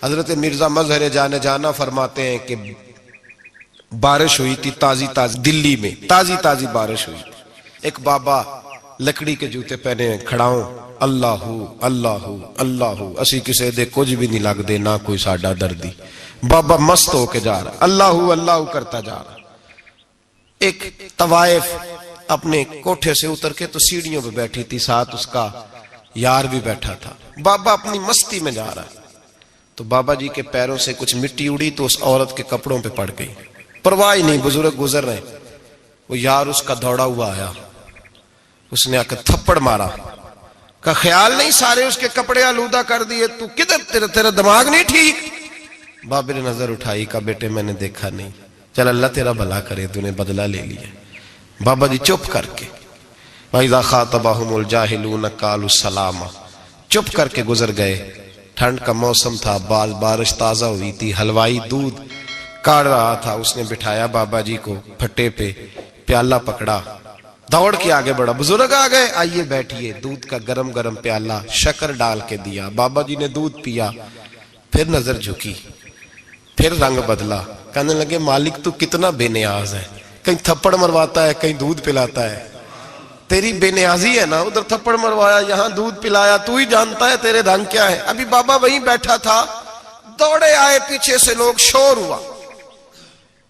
حضرت مرزا مظہر جانے جانا فرماتے ہیں کہ بارش ہوئی تھی تازی تازی دلی میں، تازی تازی بارش ہوئی، ایک بابا لکڑی کے جوتے پہنے کھڑاؤں، اللہ اللہ اللہ اسی کسے دے کچھ بھی نہیں لگ دے، نہ کوئی ساڈا دردی، بابا مست ہو کے جا رہا، اللہ اللہ کرتا جا رہا۔ ایک طوائف اپنے کوٹھے سے اتر کے تو سیڑھیوں پہ بیٹھی تھی، ساتھ اس کا یار بھی بیٹھا تھا، بابا اپنی مستی میں جا رہا، تو بابا جی کے پیروں سے کچھ مٹی اڑی تو اس عورت کے کپڑوں پہ پڑ گئی، پرواہ نہیں، بزرگ گزر رہے، وہ یار اس کا دوڑا ہوا آیا، اس نے آ کے تھپڑ مارا، کا خیال نہیں سارے اس کے کپڑے آلودہ کر دیے، تو کدھر تیرا دماغ نہیں ٹھیک؟ بابا نے نظر اٹھائی، کہا بیٹے میں نے دیکھا نہیں، چل اللہ تیرا بھلا کرے، تو نے بدلہ لے لیا۔ بابا جی چپ کر کے وَإِذَا خَاطَبَهُمُ الْجَاهِلُونَ قَالُوا السَّلَامَ، چپ کر کے گزر گئے۔ ٹھنڈ کا موسم تھا، بارش تازہ ہوئی تھی، حلوائی دودھ کاڑ رہا تھا، اس نے بٹھایا بابا جی کو پھٹے پہ، پیالہ پکڑا، دوڑ کے آگے بڑھا، بزرگ آ گئے، آئیے بیٹھیے، دودھ کا گرم گرم پیالہ شکر ڈال کے دیا، بابا جی نے دودھ پیا، پھر نظر جھکی، پھر رنگ بدلا، کہنے لگے مالک تو کتنا بے نیاز ہے، کہیں تھپڑ مرواتا ہے، کہیں دودھ پلاتا ہے، تیری بے نیازی ہے نا، ادھر تھپڑ مروایا، یہاں دودھ پلایا، تو ہی جانتا ہے تیرے رنگ کیا ہے۔ ابھی بابا وہیں بیٹھا تھا، دوڑے آئے پیچھے سے لوگ، شور ہوا،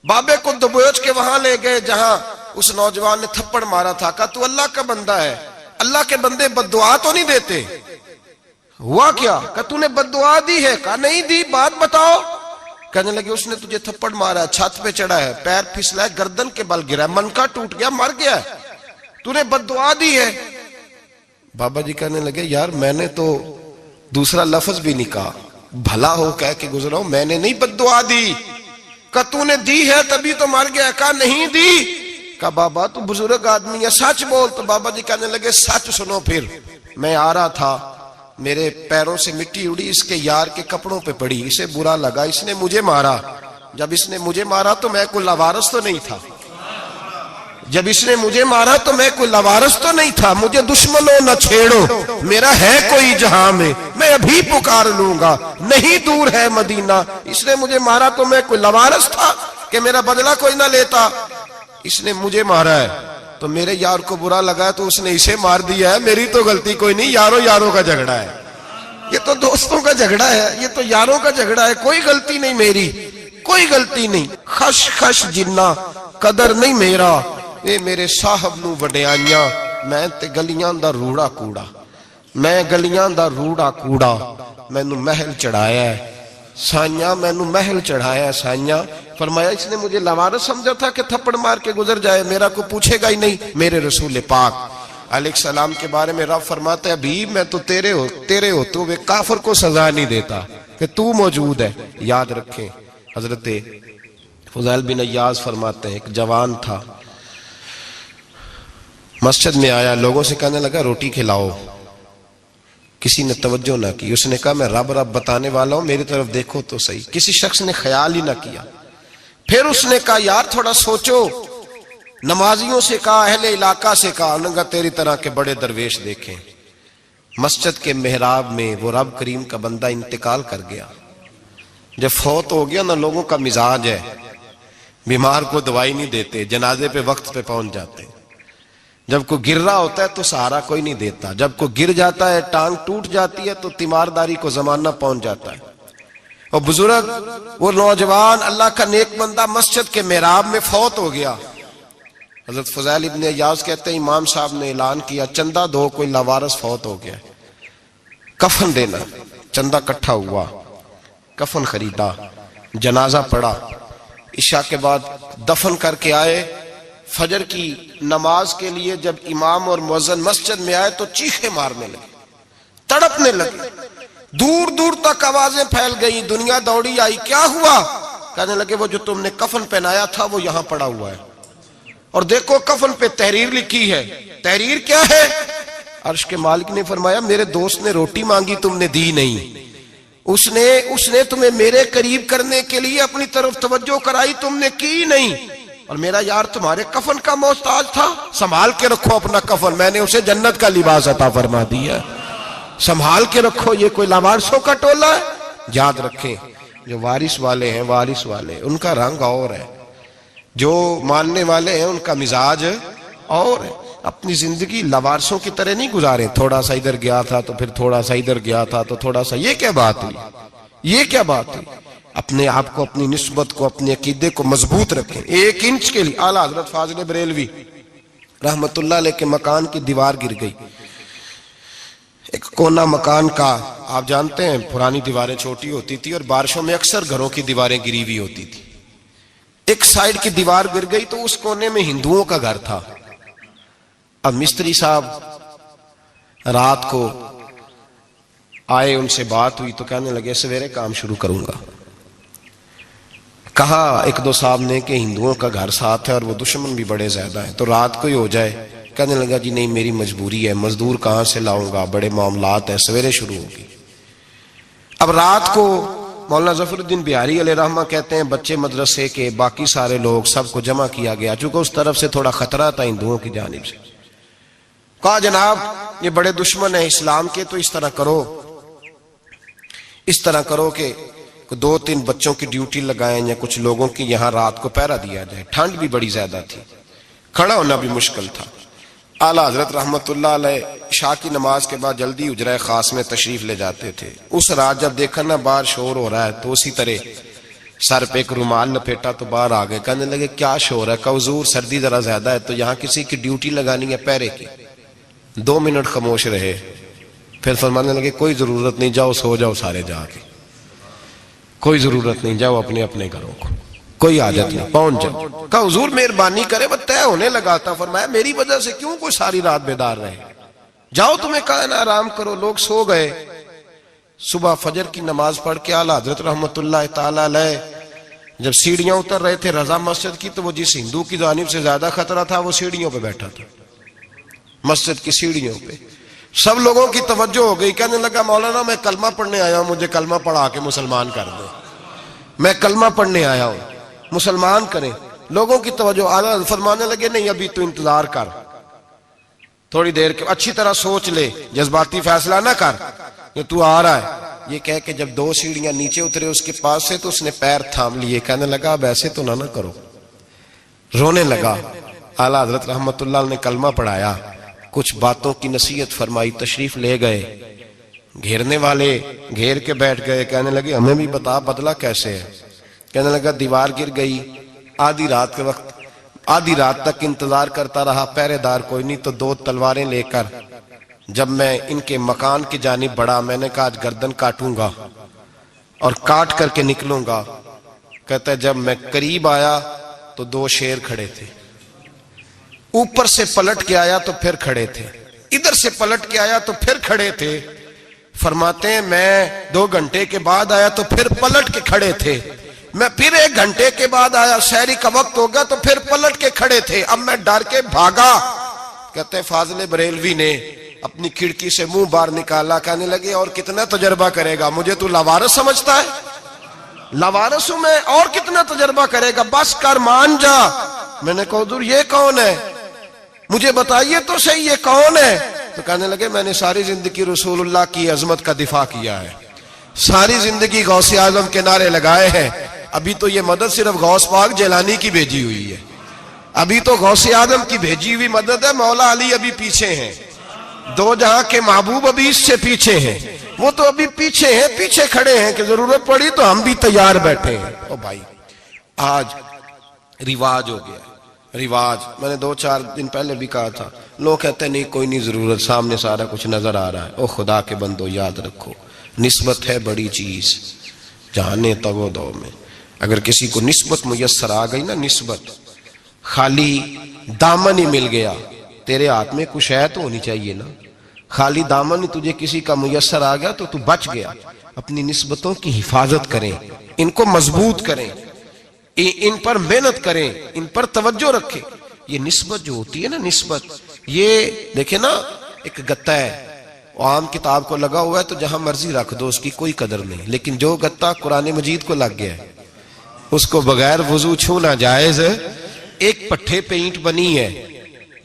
بابے کو دبوچ کے وہاں لے گئے جہاں اس نوجوان نے تھپڑ مارا تھا، کہا تو اللہ کا بندہ ہے، اللہ کے بندے بد دعا تو نہیں دیتے، ہوا کیا؟ کہا تو نے بد دعا دی ہے؟ کہا نہیں دی، بات بتاؤ۔ کہنے لگے اس نے تجھے تھپڑ مارا ہے، چھت پہ چڑھا ہے، پیر پھسلا ہے، گردن کے بل گرا ہے، منکا ٹوٹ گیا، مر گیا ہے، تو نے بد دعا دی ہے۔ بابا جی کہنے لگے یار میں نے تو دوسرا لفظ بھی نہیں کہا، بھلا ہو کہہ کے گزرا ہوں، میں نے نہیں بد دعا دی۔ کہا تو نے دی ہے تبھی تو مر گیا، کہا نہیں دی۔ کہا بابا تو بزرگ آدمی ہے، سچ بول۔ تو بابا جی کہنے لگے سچ سنو، پھر میں آ رہا تھا، میرے پیروں سے مٹی اڑی، اس کے یار کے کپڑوں پہ پڑی، اسے برا لگا، اس نے مجھے مارا، جب اس نے مجھے مارا تو میں کوئی لاوارث تو نہیں تھا، جب اس نے مجھے مارا تو میں کوئی لاوارث تو نہیں تھا، مجھے دشمنوں نہ چھیڑو، میرا ہے کوئی جہاں میں ابھی پکار لوں گا، نہیں دور ہے مدینہ، اس نے مجھے مارا تو میں کوئی لاوارث تھا کہ میرا بدلہ کوئی نہ لیتا، اس نے مجھے مارا ہے تو میرے یار کو برا لگا ہے تو اس نے اسے مار دیا ہے، میری تو غلطی کوئی نہیں، یاروں کا جھگڑا ہے، یہ تو دوستوں کا جھگڑا ہے، یہ تو یاروں کا جھگڑا ہے، کوئی غلطی نہیں میری، کوئی غلطی نہیں، خش خش جنہ قدر نہیں میرا، اے میرے صاحب نو وڈیاں، میں تے گلیاں دا روڑا کوڑا، میں گلیاں دا روڑا کوڑا، میں نو محل چڑھایا ہے سائیاں، میں نو محل چڑھایا ہے سائیاں۔ فرمایا اس نے مجھے لاوارث سمجھا تھا کہ تھپڑ مار کے گزر جائے، میرا کو پوچھے گا ہی نہیں۔ میرے رسول پاک علیہ السلام کے بارے میں رب فرماتا ہے ابھی میں تو تیرے ہوتے ہوئے کافر کو سزا نہیں دیتا کہ تو موجود ہے۔ یاد رکھیں حضرت فضیل بن عیاض فرماتے ہیں ایک جوان تھا، مسجد میں آیا، لوگوں سے کہنے لگا روٹی کھلاؤ، کسی نے توجہ نہ کی، اس نے کہا میں رب بتانے والا ہوں، میری طرف دیکھو تو صحیح، کسی شخص نے خیال ہی نہ کیا۔ پھر اس نے کہا یار تھوڑا سوچو، نمازیوں سے کہا، اہل علاقہ سے کہا، انہوں نے کہا تیری طرح کے بڑے درویش دیکھیں۔ مسجد کے محراب میں وہ رب کریم کا بندہ انتقال کر گیا، جب فوت ہو گیا نا، لوگوں کا مزاج ہے بیمار کو دوائی نہیں دیتے، جنازے پہ وقت پہ پہنچ جاتے، جب کوئی گر رہا ہوتا ہے تو سہارا کوئی نہیں دیتا، جب کوئی گر جاتا ہے ٹانگ ٹوٹ جاتی ہے تو تیمارداری کو زمانہ پہنچ جاتا ہے۔ اور بزرگ وہ نوجوان اللہ کا نیک بندہ مسجد کے محراب میں فوت ہو گیا۔ حضرت فضیل ابن عیاض کہتے ہیں امام صاحب نے اعلان کیا چندہ دو، کوئی لاوارث فوت ہو گیا، کفن دینا، چندہ کٹھا ہوا، کفن خریدا، جنازہ پڑا، عشاء کے بعد دفن کر کے آئے، فجر کی نماز کے لیے جب امام اور مؤذن مسجد میں آئے تو چیخیں مارنے لگے، تڑپنے لگے، دور دور تک آوازیں پھیل گئی، دنیا دوڑی آئی، کیا ہوا؟ کہنے لگے وہ جو تم نے کفن پہنایا تھا وہ یہاں پڑا ہوا ہے، اور دیکھو کفن پہ تحریر لکھی ہے۔ تحریر کیا ہے؟ عرش کے مالک نے فرمایا میرے دوست نے روٹی مانگی تم نے دی نہیں، اس نے تمہیں میرے قریب کرنے کے لیے اپنی طرف توجہ کرائی، تم نے کی نہیں، اور میرا یار تمہارے کفن کا محتاج تھا، سنبھال کے رکھو اپنا کفن، میں نے اسے جنت کا لباس عطا فرما دیا، سنبھال کے رکھو، یہ کوئی لاوارثوں کا ٹولہ ہے؟ یاد رکھیں جو وارث والے ہیں، وارث والے ان کا رنگ اور ہے، جو ماننے والے ہیں ان کا مزاج اور ہے۔ اپنی زندگی لوارثوں کی طرح نہیں گزاریں، تھوڑا سا ادھر گیا تھا تو پھر تھوڑا سا ادھر گیا تھا تو تھوڑا سا، یہ کیا بات ہوئی، یہ کیا بات ہوئی؟ اپنے آپ کو، اپنی نسبت کو، اپنے عقیدے کو مضبوط رکھیں۔ 1 انچ کے لیے اعلیٰ حضرت فاضل بریلوی رحمت اللہ علیہ کے مکان کی دیوار گر گئی، ایک کونا مکان کا، آپ جانتے ہیں پرانی دیواریں چھوٹی ہوتی تھی اور بارشوں میں اکثر گھروں کی دیواریں گری ہوئی ہوتی تھی، ایک سائیڈ کی دیوار گر گئی تو اس کونے میں ہندوؤں کا گھر تھا۔ اب مستری صاحب رات کو آئے، ان سے بات ہوئی تو کہنے لگے سویرے کام شروع کروں گا۔ کہا 1-2 صاحب نے کہ ہندوؤں کا گھر ساتھ ہے اور وہ دشمن بھی بڑے زیادہ ہیں، تو رات کو ہی ہو جائے۔ کہنے لگا جی نہیں، میری مجبوری ہے، مزدور کہاں سے لاؤں گا، بڑے معاملات ہیں، سویرے شروع ہوگی۔ اب رات کو مولانا ظفر الدین بہاری علیہ رحمہ کہتے ہیں بچے مدرسے کے، باقی سارے لوگ، سب کو جمع کیا گیا، چونکہ اس طرف سے تھوڑا خطرہ تھا ہندوؤں کی جانب سے۔ کہا جناب یہ بڑے دشمن ہیں اسلام کے، تو اس طرح کرو کہ 2-3 بچوں کی ڈیوٹی لگائیں یا کچھ لوگوں کی یہاں رات کو پہرا دیا جائے، ٹھنڈ بھی بڑی زیادہ تھی، کھڑا ہونا بھی مشکل تھا۔ اعلیٰ حضرت رحمت اللہ علیہ عشاء کی نماز کے بعد جلدی حجرہ خاص میں تشریف لے جاتے تھے۔ اس رات جب دیکھا نا باہر شور ہو رہا ہے تو اسی طرح سر پہ ایک رومال لپیٹا تو باہر آ گئے، کہنے لگے کیا شور ہے؟ کہا حضور سردی ذرا زیادہ ہے تو یہاں کسی کی ڈیوٹی لگانی ہے پہرے کی۔ 2 منٹ خاموش رہے، پھر فرمانے لگے کوئی ضرورت نہیں، جاؤ سو جاؤ سارے جا کے، کوئی ضرورت نہیں، جاؤ اپنے اپنے گھروں کو، کوئی حاجت نہیں، پہنچ جاؤ۔ کہا حضور مہربانی کرے، وہ طے ہونے لگا تھا۔ فرمایا میری وجہ سے کیوں کوئی ساری رات بیدار رہے، جاؤ تمہیں کہا نا آرام کرو۔ لوگ سو گئے۔ صبح فجر کی نماز پڑھ کے اعلیٰ حضرت رحمت اللہ تعالی علیہ جب سیڑھیاں اتر رہے تھے رضا مسجد کی، تو وہ جس ہندو کی جانب سے زیادہ خطرہ تھا وہ سیڑھیوں پہ بیٹھا تھا، مسجد کی سیڑھیوں پہ۔ سب لوگوں کی توجہ ہو گئی، کہنے لگا مولانا میں کلمہ پڑھنے آیا ہوں، مجھے کلمہ پڑھا کے مسلمان کر دو، میں کلمہ پڑھنے آیا ہوں، مسلمان کریں۔ لوگوں کی توجہ، اعلیٰ فرمانے لگے نہیں ابھی تو انتظار کر، تھوڑی دیر کے اچھی طرح سوچ لے، جذباتی فیصلہ نہ کر کہ تو آ رہا ہے۔ یہ کہہ کے جب 2 سیڑھیاں نیچے اترے اس کے پاس سے تو اس نے پیر تھام لیے، کہنے لگا اب ایسے تو نہ کرو، رونے لگا۔ اعلیٰ حضرت رحمت اللہ نے کلمہ پڑھایا، کچھ باتوں کی نصیحت فرمائی، تشریف لے گئے۔ گھیرنے والے گھیر کے بیٹھ گئے، کہنے لگے ہمیں بھی بتا بدلہ کیسے ہے۔ کہنے لگا دیوار گر گئی، آدھی رات کے وقت، آدھی رات تک انتظار کرتا رہا، پہرے دار کوئی نہیں، تو 2 تلواریں لے کر جب میں ان کے مکان کی جانب بڑھا، میں نے کہا آج گردن کاٹوں گا اور کاٹ کر کے نکلوں گا۔ کہتا ہے جب میں قریب آیا تو 2 شیر کھڑے تھے، اوپر سے پلٹ کے آیا تو پھر کھڑے تھے، ادھر سے پلٹ کے آیا تو پھر کھڑے تھے۔ فرماتے ہیں میں 2 گھنٹے کے بعد آیا تو پھر پلٹ کے کھڑے تھے، میں پھر 1 گھنٹے کے بعد آیا، سحری کا وقت ہو گیا تو پھر پلٹ کے کھڑے تھے، اب میں ڈر کے بھاگا۔ کہتے ہیں فاضل بریلوی نے اپنی کھڑکی سے منہ باہر نکالا، کہنے لگے اور کتنا تجربہ کرے گا، مجھے تو لاوارث سمجھتا ہے، لاوارث ہوں میں، اور کتنا تجربہ کرے گا، بس کر مان جا۔ میں نے کہا حضور یہ کون ہے، مجھے بتائیے تو صحیح یہ کون ہے۔ تو کہنے لگے میں نے ساری زندگی رسول اللہ کی عظمت کا دفاع کیا ہے، ساری زندگی غوث اعظم کے نعرے لگائے ہیں، ابھی تو یہ مدد صرف غوث پاک جیلانی کی بھیجی ہوئی ہے، ابھی تو غوث اعظم کی بھیجی ہوئی مدد ہے، مولا علی ابھی پیچھے ہیں، 2 جہاں کے محبوب ابھی اس سے پیچھے ہیں، وہ تو ابھی پیچھے ہیں، پیچھے کھڑے ہیں کہ ضرورت پڑی تو ہم بھی تیار بیٹھے ہیں۔ او بھائی آج رواج ہو گیا، رواج، میں نے 2-4 دن پہلے بھی کہا تھا، لوگ کہتے ہیں نہیں کوئی نہیں ضرورت، سامنے سارا کچھ نظر آ رہا ہے۔ او خدا کے بندو یاد رکھو، نسبت ہے بڑی چیز، جانے تگو دو میں، اگر کسی کو نسبت میسر آ گئی نا، نسبت، خالی دامن ہی مل گیا، تیرے ہاتھ میں کچھ ہے تو ہونی چاہیے نا، خالی دامن ہی تجھے کسی کا میسر آ گیا تو بچ گیا۔ اپنی نسبتوں کی حفاظت کریں، ان کو مضبوط کریں، ان پر محنت کریں، ان پر توجہ رکھیں۔ یہ نسبت جو ہوتی ہے نا، نسبت، یہ دیکھیں نا ایک گتا ہے، عام کتاب کو لگا ہوا ہے تو جہاں مرضی رکھ دو، اس کی کوئی قدر نہیں، لیکن جو گتا قرآن مجید کو لگ گیا ہے اس کو بغیر وضو چھونا جائز ہے۔ ایک پٹھے پہ اینٹ بنی ہے،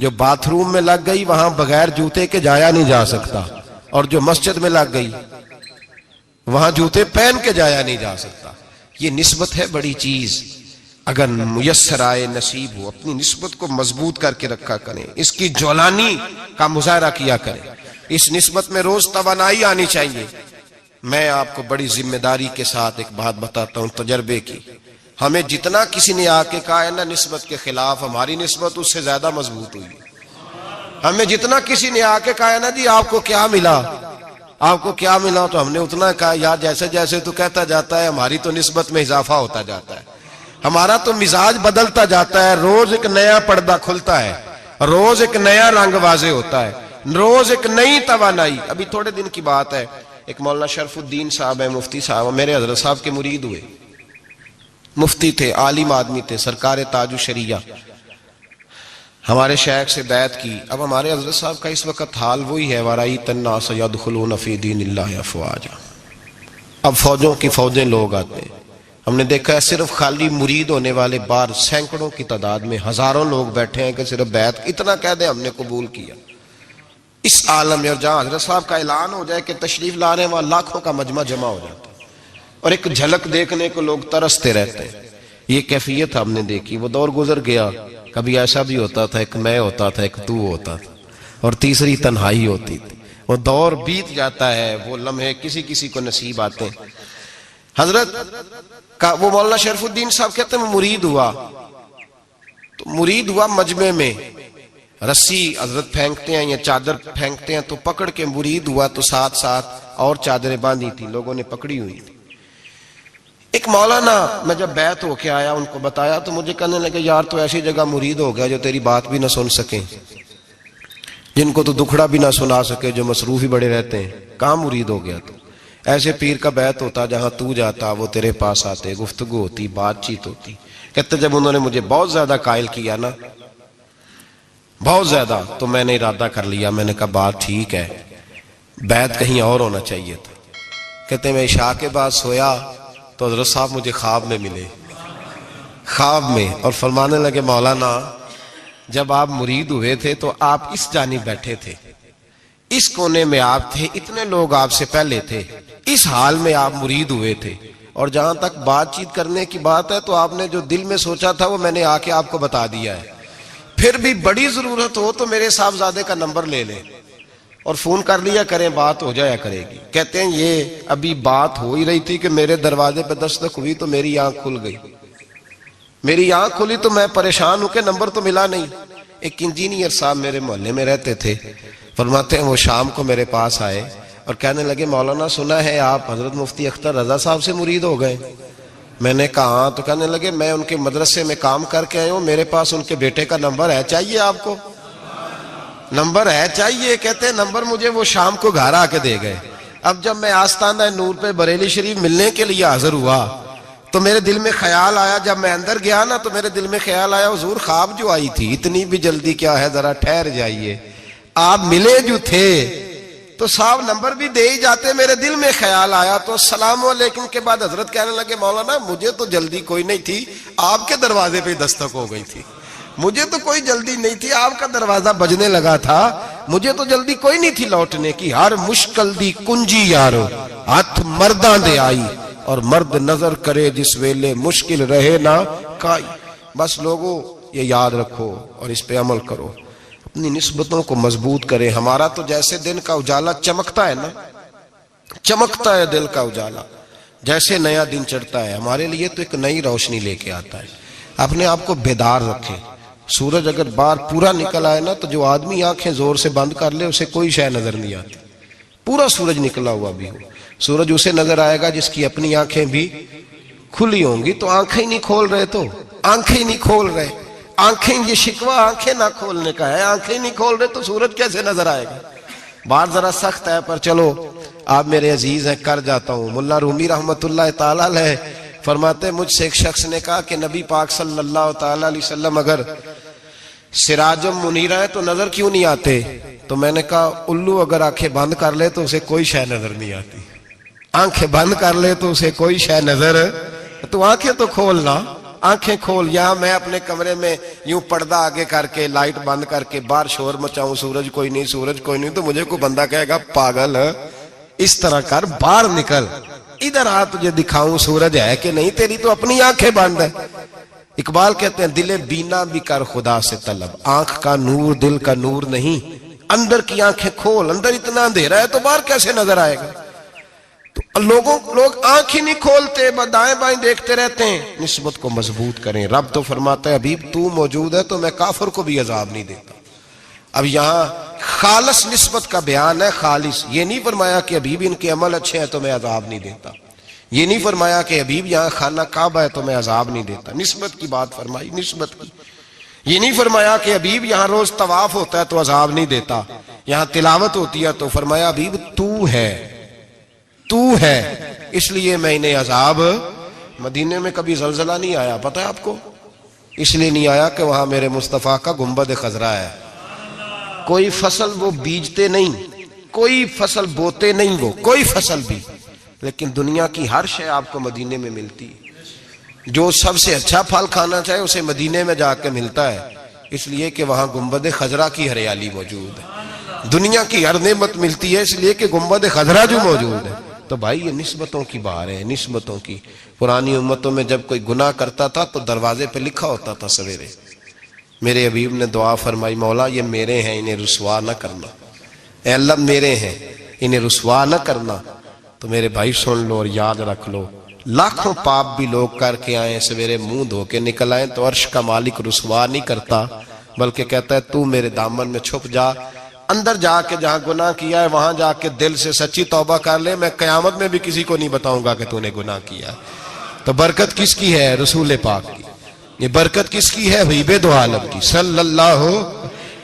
جو باتھ روم میں لگ گئی وہاں بغیر جوتے کے جایا نہیں جا سکتا، اور جو مسجد میں لگ گئی وہاں جوتے پہن کے جایا نہیں جا سکتا. یہ نسبت ہے بڑی چیز. اگر میسر آئے نصیب ہو اپنی نسبت کو مضبوط کر کے رکھا کریں, اس کی جولانی کا مظاہرہ کیا کریں. اس نسبت میں روز توانائی آنی چاہیے. میں آپ کو بڑی ذمہ داری کے ساتھ ایک بات بتاتا ہوں تجربے کی. ہمیں جتنا کسی نے آ کے کہا ہے نا نسبت کے خلاف, ہماری نسبت اس سے زیادہ مضبوط ہوئی. ہمیں جتنا کسی نے آ کے کہا ہے نا جی آپ کو کیا ملا, آپ کو کیا ملا, تو ہم نے اتنا کہا یار جیسے جیسے تو کہتا جاتا ہے ہماری تو نسبت میں اضافہ ہوتا جاتا ہے, ہمارا تو مزاج بدلتا جاتا ہے. روز ایک نیا پردہ کھلتا ہے, روز ایک نیا رنگ واضح ہوتا ہے, روز ایک نئی توانائی. ابھی تھوڑے دن کی بات ہے, ایک مولانا شرف الدین صاحب ہے, مفتی صاحب, میرے حضرت صاحب کے مرید ہوئے. مفتی تھے, عالم آدمی تھے, سرکار تاج الشریعہ, ہمارے شیخ سے بیعت کی. اب ہمارے حضرت صاحب کا اس وقت حال وہی ہے وَرَأَيْتَ النَّاسَ يَدْخُلُونَ فِي دِينِ اللَّهِ أَفْوَاجًا. اب فوجوں کی فوجیں لوگ آتے ہیں. ہم نے دیکھا ہے صرف خالی مرید ہونے والے بار سینکڑوں کی تعداد میں ہزاروں لوگ بیٹھے ہیں کہ صرف بیعت اتنا کہہ دیں ہم نے قبول کیا. اس عالم میں, اور جہاں حضرت صاحب کا اعلان ہو جائے کہ تشریف لا رہے ہیں وہاں لاکھوں کا مجمع جمع ہو جاتا ہے اور ایک جھلک دیکھنے کو لوگ ترستے رہتے ہیں. یہ کیفیت ہم نے دیکھی. وہ دور گزر گیا, کبھی ایسا بھی ہوتا تھا ایک میں ہوتا تھا, ایک تو ہوتا تھا, اور تیسری تنہائی ہوتی تھی. وہ دور بیت جاتا ہے, وہ لمحے کسی کسی کو نصیب آتے ہیں. حضرت کا وہ مولانا شرف الدین صاحب کہتے ہیں مرید ہوا, تو مرید ہوا مجمع میں, رسی حضرت پھینکتے ہیں یا چادر پھینکتے ہیں تو پکڑ کے مرید ہوا, تو ساتھ ساتھ اور چادریں باندھی تھی, لوگوں نے پکڑی ہوئی تھی. ایک مولانا, میں جب بیعت ہو کے آیا ان کو بتایا تو مجھے کہنے لگے یار تو ایسی جگہ مرید ہو گیا جو تیری بات بھی نہ سن سکیں, جن کو تو دکھڑا بھی نہ سنا سکے, جو مصروف ہی بڑے رہتے ہیں, کہاں مرید ہو گیا تو. ایسے پیر کا بیعت ہوتا جہاں تو جاتا وہ تیرے پاس آتے, گفتگو ہوتی, بات چیت ہوتی. کہتے جب انہوں نے مجھے بہت زیادہ قائل کیا نا, بہت زیادہ, تو میں نے ارادہ کر لیا, میں نے کہا بات ٹھیک ہے, بیعت کہیں اور ہونا چاہیے تھا. کہتے میں عشاء کے بعد سویا تو حضرت صاحب مجھے خواب میں ملے, خواب میں, اور فرمانے لگے مولانا جب آپ مرید ہوئے تھے تو آپ اس جانب بیٹھے تھے, اس کونے میں آپ تھے, اتنے لوگ آپ سے پہلے تھے, اس حال میں آپ مرید ہوئے تھے, اور جہاں تک بات چیت کرنے کی بات ہے تو آپ نے جو دل میں سوچا تھا وہ میں نے آ کے آپ کو بتا دیا ہے. پھر بھی بڑی ضرورت ہو تو میرے صاحبزادے کا نمبر لے لیں اور فون کر لیا کریں, بات ہو جایا کرے گی. کہتے ہیں یہ ابھی بات ہو ہی رہی تھی کہ میرے دروازے پہ دستک ہوئی تو میری آنکھ کھل گئی, میری آنکھ کھلی تو میں پریشان ہوں کہ نمبر تو ملا نہیں. ایک انجینئر صاحب میرے محلے میں رہتے تھے, فرماتے ہیں وہ شام کو میرے پاس آئے اور کہنے لگے مولانا سنا ہے آپ حضرت مفتی اختر رضا صاحب سے مرید ہو گئے. میں نے کہا ہاں, تو کہنے لگے میں ان کے مدرسے میں کام کر کے آئے ہوں, میرے پاس ان کے بیٹے کا نمبر ہے, چاہیے آپ کو, نمبر ہے چاہیے. کہتے ہیں نمبر مجھے وہ شام کو گھر آ کے دے گئے. اب جب میں آستانہ نور پہ بریلی شریف ملنے کے لیے حاضر ہوا تو میرے دل میں خیال آیا, جب میں اندر گیا نا تو میرے دل میں خیال آیا حضور خواب جو آئی تھی اتنی بھی جلدی کیا ہے, ذرا ٹھہر جائیے, آپ ملے جو تھے تو صاحب نمبر بھی دے ہی جاتے. میرے دل میں خیال آیا تو السلام علیکم کے بعد حضرت کہنے لگے مولانا مجھے تو جلدی کوئی نہیں تھی, آپ کے دروازے پہ دستک ہو گئی تھی, مجھے تو کوئی جلدی نہیں تھی, آپ کا دروازہ بجنے لگا تھا, مجھے تو جلدی کوئی نہیں تھی لوٹنے کی. ہر مشکل دی کنجی یارو ہاتھ مرداں دے آئی, اور مرد نظر کرے جس ویلے مشکل رہے نہ کائی. بس لوگوں یہ یاد رکھو اور اس پہ عمل کرو, اپنی نسبتوں کو مضبوط کریں. ہمارا تو جیسے دن کا اجالا چمکتا ہے نا, چمکتا ہے دل کا اجالا, جیسے نیا دن چڑھتا ہے ہمارے لیے تو ایک نئی روشنی لے کے آتا ہے. اپنے آپ کو بیدار رکھیں. سورج اگر باہر پورا نکل آئے نا تو جو آدمی آنکھیں زور سے بند کر لے اسے کوئی شے نظر نہیں آتی. پورا سورج نکلا ہوا بھی ہو, سورج اسے نظر آئے گا جس کی اپنی آنکھیں بھی کھلی ہوں گی. تو آنکھیں نہیں کھول رہے, تو آنکھیں نہیں کھول رہے, آنکھیں, یہ شکوہ آنکھیں نہ کھولنے کا ہے, آنکھیں نہیں کھول رہے تو سورج کیسے نظر آئے گا. بات ذرا سخت ہے پر چلو آپ میرے عزیز ہیں, کر جاتا ہوں. ملا رومی رحمت اللہ تعالی علیہ فرماتے مجھ سے ایک شخص نے کہا کہ نبی پاک صلی اللہ تعالی علیہ وسلم اگر سراجم منیرہ ہے تو نظر کیوں نہیں آتے؟ تو میں نے کہا الو اگر آنکھیں بند کر لے تو اسے کوئی شے نظر نہیں آتی, آنکھیں بند کر لے تو اسے کوئی شے نظر, تو آنکھیں تو کھولنا, آنکھیں کھول. یہاں میں اپنے کمرے میں یوں پردہ آگے کر کے لائٹ بند کر کے باہر شور مچاؤں, سورج کوئی نہیں تو مجھے کوئی بندہ کہے گا پاگل, اس طرح کر, باہر نکل, ادھر آ تجھے دکھاؤں سورج ہے کہ نہیں، تیری تو اپنی آنکھیں بند ہے۔ اقبال کہتے ہیں دل بینا بھی کر خدا سے طلب، آنکھ کا نور دل کا نور نہیں، اندر کی آنکھیں کھول، اندر اتنا اندھیرا ہے تو باہر کیسے نظر آئے گا؟ تو لوگ آنکھ ہی نہیں کھولتے، دائیں بائیں دیکھتے رہتے ہیں۔ نسبت کو مضبوط کریں۔ رب تو فرماتا ہے حبیب تو موجود ہے تو میں کافر کو بھی عذاب نہیں دیتا۔ اب یہاں خالص نسبت کا بیان ہے، خالص۔ یہ نہیں فرمایا کہ حبیب ان کے عمل اچھے ہیں تو میں عذاب نہیں دیتا، یہ نہیں فرمایا کہ حبیب یہاں خانہ کعبہ ہے تو میں عذاب نہیں دیتا۔ نسبت کی بات فرمائی، نسبت کی۔ یہ نہیں فرمایا کہ حبیب یہاں روز طواف ہوتا ہے تو عذاب نہیں دیتا، یہاں تلاوت ہوتی ہے تو فرمایا حبیب تو ہے اس لیے میں انہیں عذاب۔ مدینے میں کبھی زلزلہ نہیں آیا، پتہ ہے آپ کو؟ اس لیے نہیں آیا کہ وہاں میرے مصطفیٰ کا گنبد خضرا ہے۔ کوئی فصل وہ بیجتے نہیں، کوئی فصل بوتے نہیں، وہ کوئی فصل بھی، لیکن دنیا کی ہر شے آپ کو مدینے میں ملتی ہے۔ جو سب سے اچھا پھل کھانا چاہے اسے مدینے میں جا کے ملتا ہے، اس لیے کہ وہاں گنبد خضرا کی ہریالی موجود ہے۔ دنیا کی ہر نعمت ملتی ہے اس لیے کہ گنبد خضرا جو موجود ہے۔ تو بھائی یہ نسبتوں کی بات ہے، نسبتوں کی۔ پرانی امتوں میں جب کوئی گناہ کرتا تھا تو دروازے پہ لکھا ہوتا تھا سویرے، میرے حبیب نے دعا فرمائی مولا یہ میرے ہیں انہیں رسوا نہ کرنا، اے اللہ میرے ہیں انہیں رسوا نہ کرنا۔ تو میرے بھائی سن لو اور یاد رکھ لو، لاکھوں پاپ بھی لوگ کر کے آئیں سویرے منہ دھو کے نکل آئیں تو عرش کا مالک رسوا نہیں کرتا، بلکہ کہتا ہے تو میرے دامن میں چھپ جا، اندر جا کے جہاں گناہ کیا ہے وہاں جا کے دل سے سچی توبہ کر لے، میں قیامت میں بھی کسی کو نہیں بتاؤں گا کہ تو نے گناہ کیا۔ تو برکت کس کی ہے؟ رسول پاک کی۔ یہ برکت کس کی ہے؟ حبیب دو عالم کی صلی اللہ۔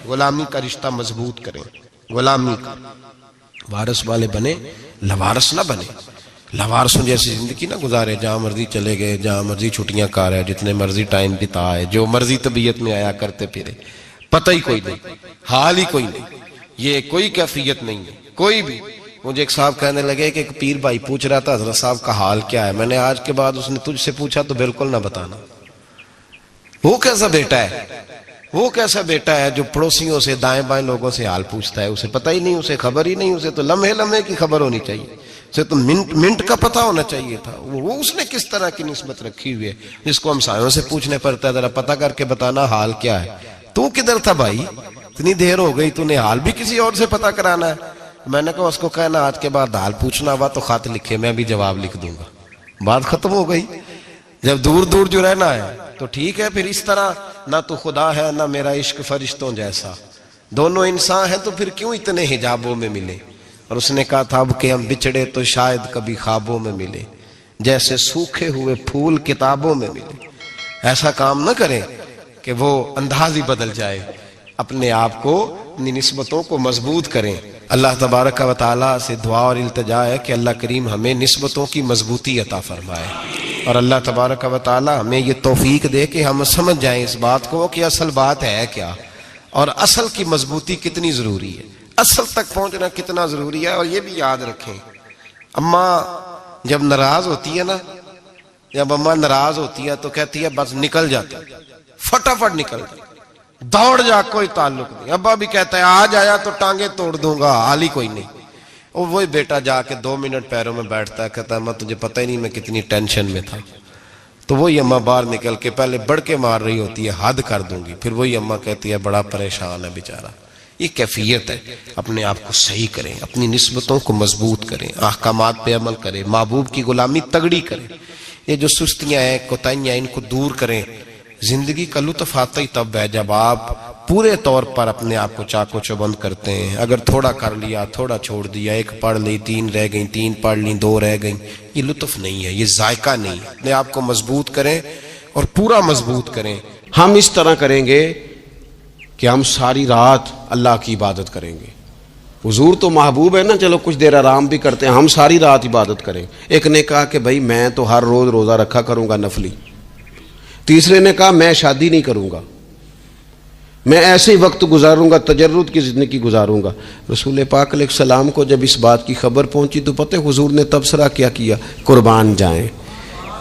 غلامی کا رشتہ مضبوط کریں، غلامی کا وارث والے بنے، لوارث نہ بنے۔ لوارثوں جیسی زندگی نہ گزارے، جہاں مرضی چلے گئے، جہاں مرضی چھٹیاں کار ہے، جتنے مرضی ٹائم بتا ہے، جو مرضی طبیعت میں آیا کرتے پھرے، پتہ ہی کوئی نہیں، حال ہی کوئی نہیں، یہ کوئی کیفیت نہیں ہے کوئی بھی۔ مجھے ایک صاحب کہنے لگے کہ ایک پیر بھائی پوچھ رہا تھا حضرت صاحب کا حال کیا ہے، میں نے آج کے بعد اس نے تجھ سے پوچھا تو بالکل نہ بتانا۔ وہ کیسا بیٹا ہے، وہ کیسا بیٹا ہے جو پڑوسیوں سے دائیں بائیں لوگوں سے حال پوچھتا ہے، اسے پتہ ہی نہیں، اسے خبر ہی نہیں، اسے تو لمحے لمحے کی خبر ہونی چاہیے، اسے تو منٹ کا پتہ ہونا چاہیے تھا۔ وہ اس نے کس طرح کی نسبت رکھی ہوئی ہے جس کو ہم سایوں سے پوچھنے پڑتا ہے ذرا پتہ کر کے بتانا حال کیا ہے۔ تو کدھر تھا بھائی، اتنی دیر ہو گئی، تو نے حال بھی کسی اور سے پتہ کرانا ہے۔ میں نے کہا اس کو کہنا آج کے بعد حال پوچھنا ہوا تو خط لکھے، میں بھی جواب لکھ دوں گا، بات ختم ہو گئی۔ جب دور دور جو رہنا ہے تو ٹھیک ہے، پھر اس طرح نہ تو خدا ہے نہ میرا عشق فرشتوں جیسا، دونوں انسان ہیں تو پھر کیوں اتنے حجابوں میں ملے۔ اور اس نے کہا تھا اب کہ ہم بچھڑے تو شاید کبھی خوابوں میں ملے، جیسے سوکھے ہوئے پھول کتابوں میں ملے۔ ایسا کام نہ کریں کہ وہ انداز ہی بدل جائے، اپنے آپ کو، اپنی نسبتوں کو مضبوط کریں۔ اللہ تبارک و تعالیٰ سے دعا اور التجا ہے کہ اللہ کریم ہمیں نسبتوں کی مضبوطی عطا فرمائے، اور اللہ تبارک و تعالیٰ ہمیں یہ توفیق دے کہ ہم سمجھ جائیں اس بات کو کہ اصل بات ہے کیا، اور اصل کی مضبوطی کتنی ضروری ہے، اصل تک پہنچنا کتنا ضروری ہے۔ اور یہ بھی یاد رکھیں، اماں جب ناراض ہوتی ہے نا، جب اماں ناراض ہوتی ہے تو کہتی ہے بس نکل جاتا، فٹافٹ نکل جاتا، دوڑ جا، کوئی تعلق نہیں۔ ابا بھی کہتا ہے آج آیا تو ٹانگیں توڑ دوں گا، حال ہی کوئی نہیں۔ اور وہی بیٹا جا کے 2 منٹ پیروں میں بیٹھتا ہے، کہتا ہے اماں تجھے پتہ ہی نہیں میں کتنی ٹینشن میں تھا۔ تو وہی اماں باہر نکل کے پہلے بڑھ کے مار رہی ہوتی ہے حد کر دوں گی، پھر وہی اماں کہتی ہے بڑا پریشان ہے بیچارہ۔ یہ کیفیت ہے، اپنے آپ کو صحیح کریں، اپنی نسبتوں کو مضبوط کریں، احکامات پہ عمل کریں، محبوب کی غلامی تگڑی کریں۔ یہ جو سستیاں ہیں، کوتاہیاں، ان کو دور کریں۔ زندگی کا لطف آتا ہی تب ہے جب آپ پورے طور پر اپنے آپ کو چاق و چوبند کرتے ہیں۔ اگر تھوڑا کر لیا، تھوڑا چھوڑ دیا، 1 پڑھ لی، 3 رہ گئیں، 3 پڑھ لی، 2 رہ گئیں، یہ لطف نہیں ہے، یہ ذائقہ نہیں ہے۔ اپنے آپ کو مضبوط کریں اور پورا مضبوط کریں۔ ہم اس طرح کریں گے کہ ہم ساری رات اللہ کی عبادت کریں گے۔ حضور تو محبوب ہے نا، چلو کچھ دیر آرام بھی کرتے ہیں، ہم ساری رات عبادت کریں۔ ایک نے کہا کہ بھائی میں تو ہر روز روزہ رکھا کروں گا نفلی، تیسرے نے کہا میں شادی نہیں کروں گا، میں ایسے ہی وقت گزاروں گا، تجرد کی زندگی گزاروں گا۔ رسول پاک علیہ السلام کو جب اس بات کی خبر پہنچی تو پتہ حضور نے تبصرہ کیا قربان جائیں،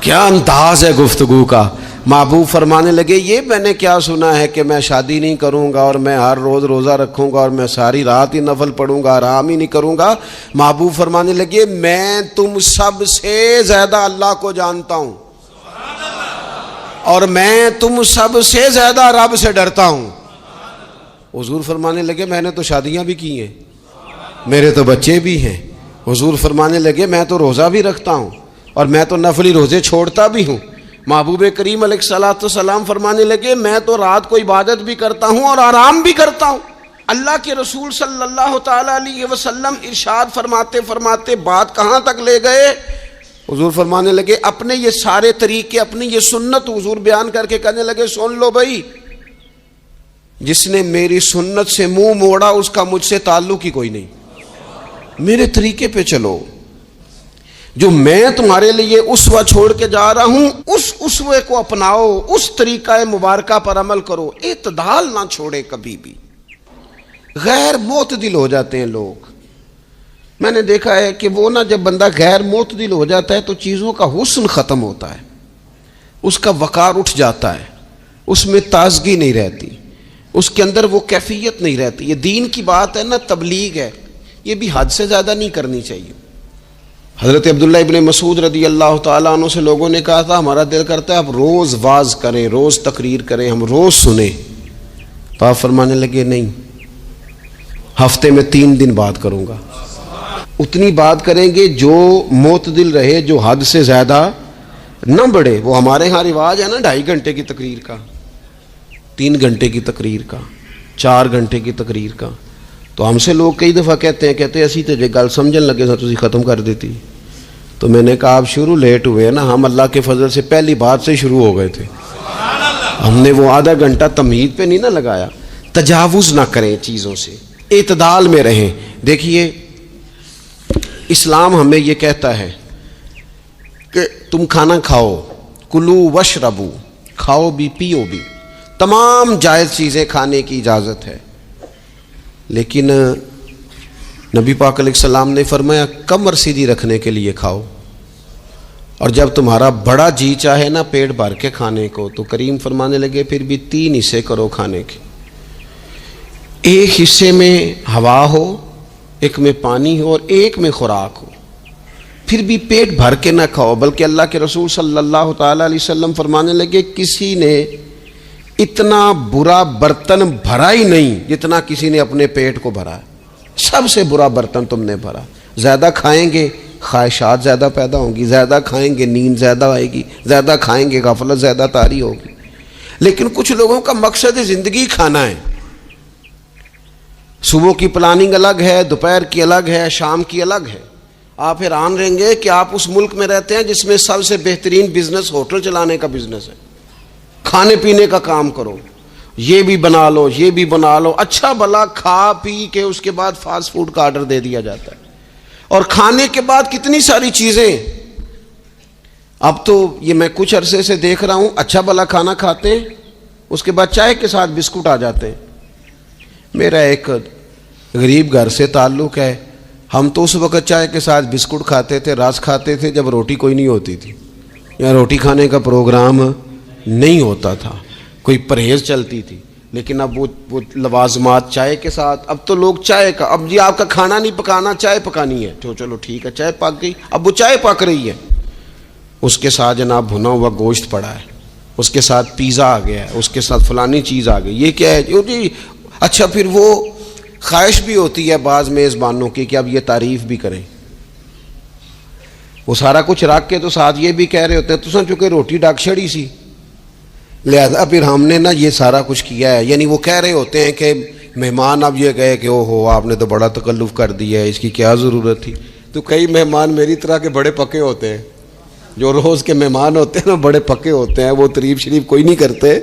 کیا انداز ہے گفتگو کا۔ محبوب فرمانے لگے یہ میں نے کیا سنا ہے کہ میں شادی نہیں کروں گا اور میں ہر روز روزہ رکھوں گا اور میں ساری رات ہی نفل پڑھوں گا، آرام ہی نہیں کروں گا۔ محبوب فرمانے لگے میں تم سب سے زیادہ اللہ کو جانتا ہوں اور میں تم سب سے زیادہ رب سے ڈرتا ہوں۔ حضور فرمانے لگے میں نے تو شادیاں بھی کی ہیں، میرے تو بچے بھی ہیں۔ حضور فرمانے لگے میں تو روزہ بھی رکھتا ہوں اور میں تو نفلی روزے چھوڑتا بھی ہوں۔ محبوب کریم علیہ الصلوۃ والسلام فرمانے لگے میں تو رات کو عبادت بھی کرتا ہوں اور آرام بھی کرتا ہوں۔ اللہ کے رسول صلی اللہ تعالیٰ علیہ وسلم ارشاد فرماتے فرماتے بات کہاں تک لے گئے؟ حضور فرمانے لگے اپنے یہ سارے طریقے، اپنی یہ سنت حضور بیان کر کے کہنے لگے سن لو بھائی، جس نے میری سنت سے منہ موڑا اس کا مجھ سے تعلق ہی کوئی نہیں، میرے طریقے پہ چلو۔ جو میں تمہارے لیے اسوہ چھوڑ کے جا رہا ہوں اس اسوے کو اپناؤ، اس طریقہ مبارکہ پر عمل کرو، اعتدال نہ چھوڑے کبھی بھی۔ غیر معتدل ہو جاتے ہیں لوگ، میں نے دیکھا ہے کہ وہ جب بندہ غیر معتدل ہو جاتا ہے تو چیزوں کا حسن ختم ہوتا ہے، اس کا وقار اٹھ جاتا ہے، اس میں تازگی نہیں رہتی، اس کے اندر وہ کیفیت نہیں رہتی۔ یہ دین کی بات ہے نا، تبلیغ ہے، یہ بھی حد سے زیادہ نہیں کرنی چاہیے۔ حضرت عبداللہ ابن مسعود رضی اللہ تعالیٰ عنہ سے لوگوں نے کہا تھا ہمارا دل کرتا ہے آپ روز واز کریں، روز تقریر کریں، ہم روز سنیں، تو آپ فرمانے لگے نہیں، ہفتے میں 3 دن بات کروں گا۔ اتنی بات کریں گے جو معتدل رہے، جو حد سے زیادہ نہ بڑھے۔ وہ ہمارے ہاں رواج ہے نا 2.5 گھنٹے کی تقریر کا، 3 گھنٹے کی تقریر کا، 4 گھنٹے کی تقریر کا۔ تو ہم سے لوگ کئی دفعہ کہتے ہیں اسی تے گل سمجھن لگے تو تسی ختم کر دیتی۔ تو میں نے کہا آپ شروع لیٹ ہوئے نا، ہم اللہ کے فضل سے پہلی بات سے شروع ہو گئے تھے، ہم نے وہ آدھا گھنٹہ تمہید پہ نہیں نہ لگایا۔ تجاوز نہ کریں چیزوں سے، اعتدال میں رہیں۔ دیکھیے اسلام ہمیں یہ کہتا ہے کہ تم کھانا کھاؤ، کلو وشربو، کھاؤ بھی پیو بھی، تمام جائز چیزیں کھانے کی اجازت ہے، لیکن نبی پاک علیہ السلام نے فرمایا کمر سیدھی رکھنے کے لیے کھاؤ، اور جب تمہارا بڑا جی چاہے نا پیٹ بھر کے کھانے کو تو کریم فرمانے لگے پھر بھی 3 حصے کرو کھانے کے، ایک حصے میں ہوا ہو، ایک میں پانی ہو اور ایک میں خوراک ہو، پھر بھی پیٹ بھر کے نہ کھاؤ۔ بلکہ اللہ کے رسول صلی اللہ تعالیٰ علیہ وسلم فرمانے لگے کسی نے اتنا برا برتن بھرا ہی نہیں جتنا کسی نے اپنے پیٹ کو بھرا، سب سے برا برتن تم نے بھرا۔ زیادہ کھائیں گے خواہشات زیادہ پیدا ہوں گی، زیادہ کھائیں گے نیند زیادہ آئے گی، زیادہ کھائیں گے غفلت زیادہ طاری ہوگی۔ لیکن کچھ لوگوں کا مقصد زندگی کھانا ہے، صبح کی پلاننگ الگ ہے، دوپہر کی الگ ہے، شام کی الگ ہے۔ آپ حیران رہیں گے کہ آپ اس ملک میں رہتے ہیں جس میں سب سے بہترین بزنس ہوٹل چلانے کا بزنس ہے، کھانے پینے کا کام کرو، یہ بھی بنا لو یہ بھی بنا لو، اچھا بھلا کھا پی کے اس کے بعد فاسٹ فوڈ کا آرڈر دے دیا جاتا ہے، اور کھانے کے بعد کتنی ساری چیزیں۔ اب تو یہ میں کچھ عرصے سے دیکھ رہا ہوں اچھا بھلا کھانا کھاتے ہیں، اس کے بعد چائے کے ساتھ بسکٹ آ جاتے ہیں۔ میرا ایک غریب گھر سے تعلق ہے، ہم تو اس وقت چائے کے ساتھ بسکٹ کھاتے تھے، رس کھاتے تھے جب روٹی کوئی نہیں ہوتی تھی یا روٹی کھانے کا پروگرام نہیں ہوتا تھا، کوئی پرہیز چلتی تھی۔ لیکن اب وہ لوازمات چائے کے ساتھ، اب تو لوگ چائے کا، اب جی آپ کا کھانا نہیں پکانا چائے پکانی ہے تو چلو ٹھیک ہے چائے پک گئی، اب وہ چائے پک رہی ہے، اس کے ساتھ جناب بھنا ہوا گوشت پڑا ہے، اس کے ساتھ پیزا آ گیا ہے، اس کے ساتھ فلانی چیز آ گئی، یہ کیا ہے جی؟ اچھا پھر وہ خواہش بھی ہوتی ہے بعض میزبانوں کی کہ اب یہ تعریف بھی کریں، وہ سارا کچھ رکھ کے تو ساتھ یہ بھی کہہ رہے ہوتے ہیں تو چونکہ روٹی ڈاک چھڑی سی لہذا پھر ہم نے نا یہ سارا کچھ کیا ہے، یعنی وہ کہہ رہے ہوتے ہیں کہ مہمان اب یہ کہے کہ او ہو آپ نے تو بڑا تکلف کر دیا ہے، اس کی کیا ضرورت تھی۔ تو کئی مہمان میری طرح کے بڑے پکے ہوتے ہیں، جو روز کے مہمان ہوتے ہیں نا بڑے پکے ہوتے ہیں، وہ تعریف شریف کوئی نہیں کرتے،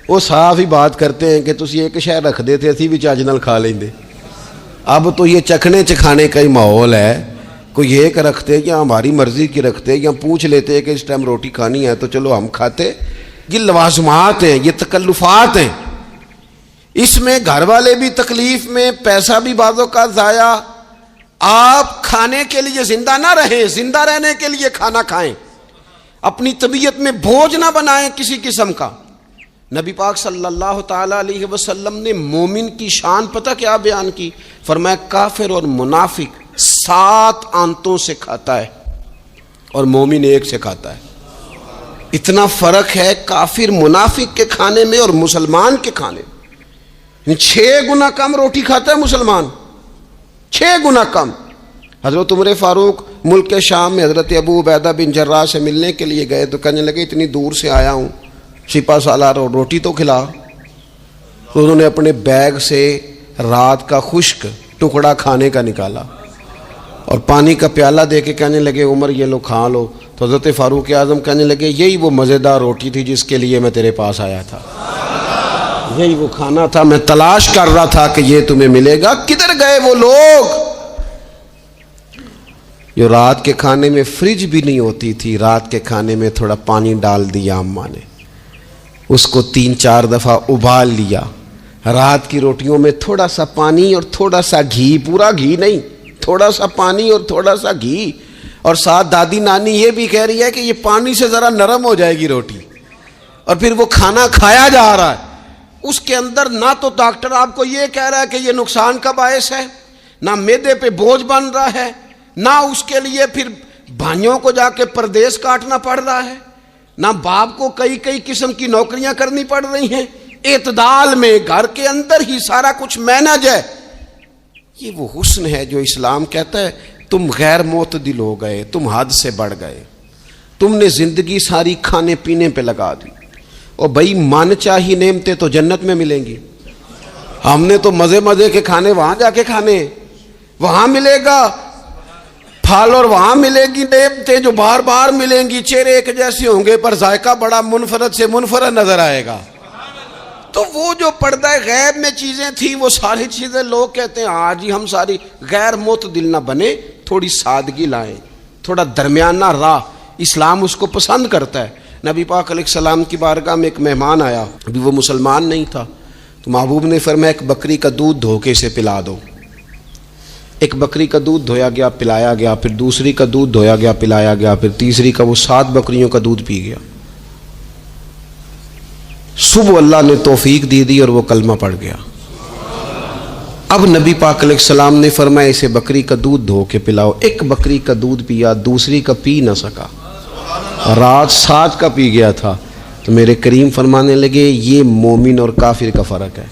وہ صاف ہی بات کرتے ہیں کہ تسی ایک شے رکھ دے تھے اسی بھی چاج نال کھا لیں دے۔ اب تو یہ چکھنے چکھانے کا ہی ماحول ہے، کوئی ایک رکھتے یا ہماری مرضی کی رکھتے یا پوچھ لیتے کہ اس ٹائم روٹی کھانی ہے تو چلو ہم کھاتے۔ یہ لوازمات ہیں، یہ تکلفات ہیں، اس میں گھر والے بھی تکلیف میں، پیسہ بھی بعض اوقات ضائع۔ آپ کھانے کے لیے زندہ نہ رہیں، زندہ رہنے کے لیے کھانا کھائیں۔ اپنی طبیعت میں بوجھ نہ بنائیں کسی قسم کا. نبی پاک صلی اللہ تعالی علیہ وسلم نے مومن کی شان پتہ کیا بیان کی؟ فرمایا کافر اور منافق 7 آنتوں سے کھاتا ہے اور مومن 1 سے کھاتا ہے. اتنا فرق ہے کافر منافق کے کھانے میں اور مسلمان کے کھانے میں. 6 گنا کم روٹی کھاتا ہے مسلمان، 6 گنا کم. حضرت عمر فاروق ملک کے شام میں حضرت ابو عبیدہ بن جراح سے ملنے کے لیے گئے تو کہنے لگے اتنی دور سے آیا ہوں، سپہ سالار روٹی تو کھلا. تو انہوں نے اپنے بیگ سے رات کا خشک ٹکڑا کھانے کا نکالا اور پانی کا پیالہ دے کے کہنے لگے عمر یہ لو کھا لو. تو حضرت فاروق اعظم کہنے لگے یہی وہ مزیدار روٹی تھی جس کے لیے میں تیرے پاس آیا تھا، یہی وہ کھانا تھا، میں تلاش کر رہا تھا کہ یہ تمہیں ملے گا. کدھر گئے وہ لوگ جو رات کے کھانے میں فریج بھی نہیں ہوتی تھی، رات کے کھانے میں تھوڑا پانی ڈال دیا اماں نے، اس کو 3-4 دفعہ ابال لیا. رات کی روٹیوں میں تھوڑا سا پانی اور تھوڑا سا گھی، پورا گھی نہیں، تھوڑا سا پانی اور تھوڑا سا گھی. اور ساتھ دادی نانی یہ بھی کہہ رہی ہے کہ یہ پانی سے ذرا نرم ہو جائے گی روٹی. اور پھر وہ کھانا کھایا جا رہا ہے. اس کے اندر نہ تو ڈاکٹر آپ کو یہ کہہ رہا ہے کہ یہ نقصان کا باعث ہے، نہ معدے پہ بوجھ بن رہا ہے، نہ اس کے لیے پھر بھائیوں کو جا کے پردیس کاٹنا پڑ رہا ہے، نہ باپ کو کئی قسم کی نوکریاں کرنی پڑ رہی ہیں. اعتدال میں گھر کے اندر ہی سارا کچھ مینج ہے. یہ وہ حسن ہے جو اسلام کہتا ہے تم غیر معتدل ہو گئے، تم حد سے بڑھ گئے، تم نے زندگی ساری کھانے پینے پہ لگا دی. اور بھائی من چاہی نعمتیں تو جنت میں ملیں گی. ہم نے تو مزے کے کھانے وہاں جا کے کھانے، وہاں ملے گا پھل اور وہاں ملے گی نعمتیں جو بار بار ملیں گی. چہرے ایک جیسے ہوں گے پر ذائقہ بڑا منفرد سے منفرد نظر آئے گا. تو وہ جو پردہ غیب میں چیزیں تھیں وہ ساری چیزیں لوگ کہتے ہیں ہاں جی ہم ساری غیر معتدل نہ بنے، تھوڑی سادگی لائیں، تھوڑا درمیانہ راہ. اسلام اس کو پسند کرتا ہے. نبی پاک علیہ السلام کی بارگاہ میں ایک مہمان آیا، ابھی وہ مسلمان نہیں تھا، تو محبوب نے فرمایا ایک بکری کا دودھ دھو کے اسے پلا دو. ایک بکری کا دودھ دھویا گیا، پلایا گیا، پھر دوسری کا دودھ دھویا گیا، پلایا گیا، پھر تیسری کا، وہ 7 بکریوں کا دودھ پی گیا. صبح اللہ نے توفیق دی اور وہ کلمہ پڑھ گیا. اب نبی پاک علیہ السلام نے فرمایا اسے بکری کا دودھ دھو کے پلاؤ. ایک بکری کا دودھ پیا، دوسری کا پی نہ سکا، رات 7 کا پی گیا تھا. تو میرے کریم فرمانے لگے یہ مومن اور کافر کا فرق ہے.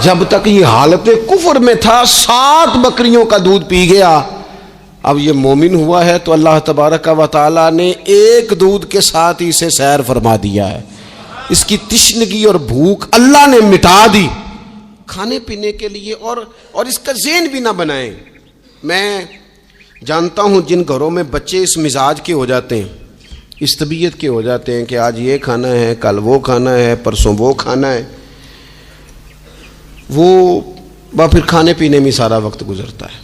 جب تک یہ حالت کفر میں تھا 7 بکریوں کا دودھ پی گیا، اب یہ مومن ہوا ہے تو اللہ تبارک و تعالی نے ایک دودھ کے ساتھ ہی اسے سیر فرما دیا ہے. اس کی تشنگی اور بھوک اللہ نے مٹا دی کھانے پینے کے لیے. اور اس کا ذہن بھی نہ بنائیں. میں جانتا ہوں جن گھروں میں بچے اس مزاج کے ہو جاتے ہیں، اس طبیعت کے ہو جاتے ہیں کہ آج یہ کھانا ہے، کل وہ کھانا ہے، پرسوں وہ کھانا ہے، وہ پھر کھانے پینے میں سارا وقت گزرتا ہے.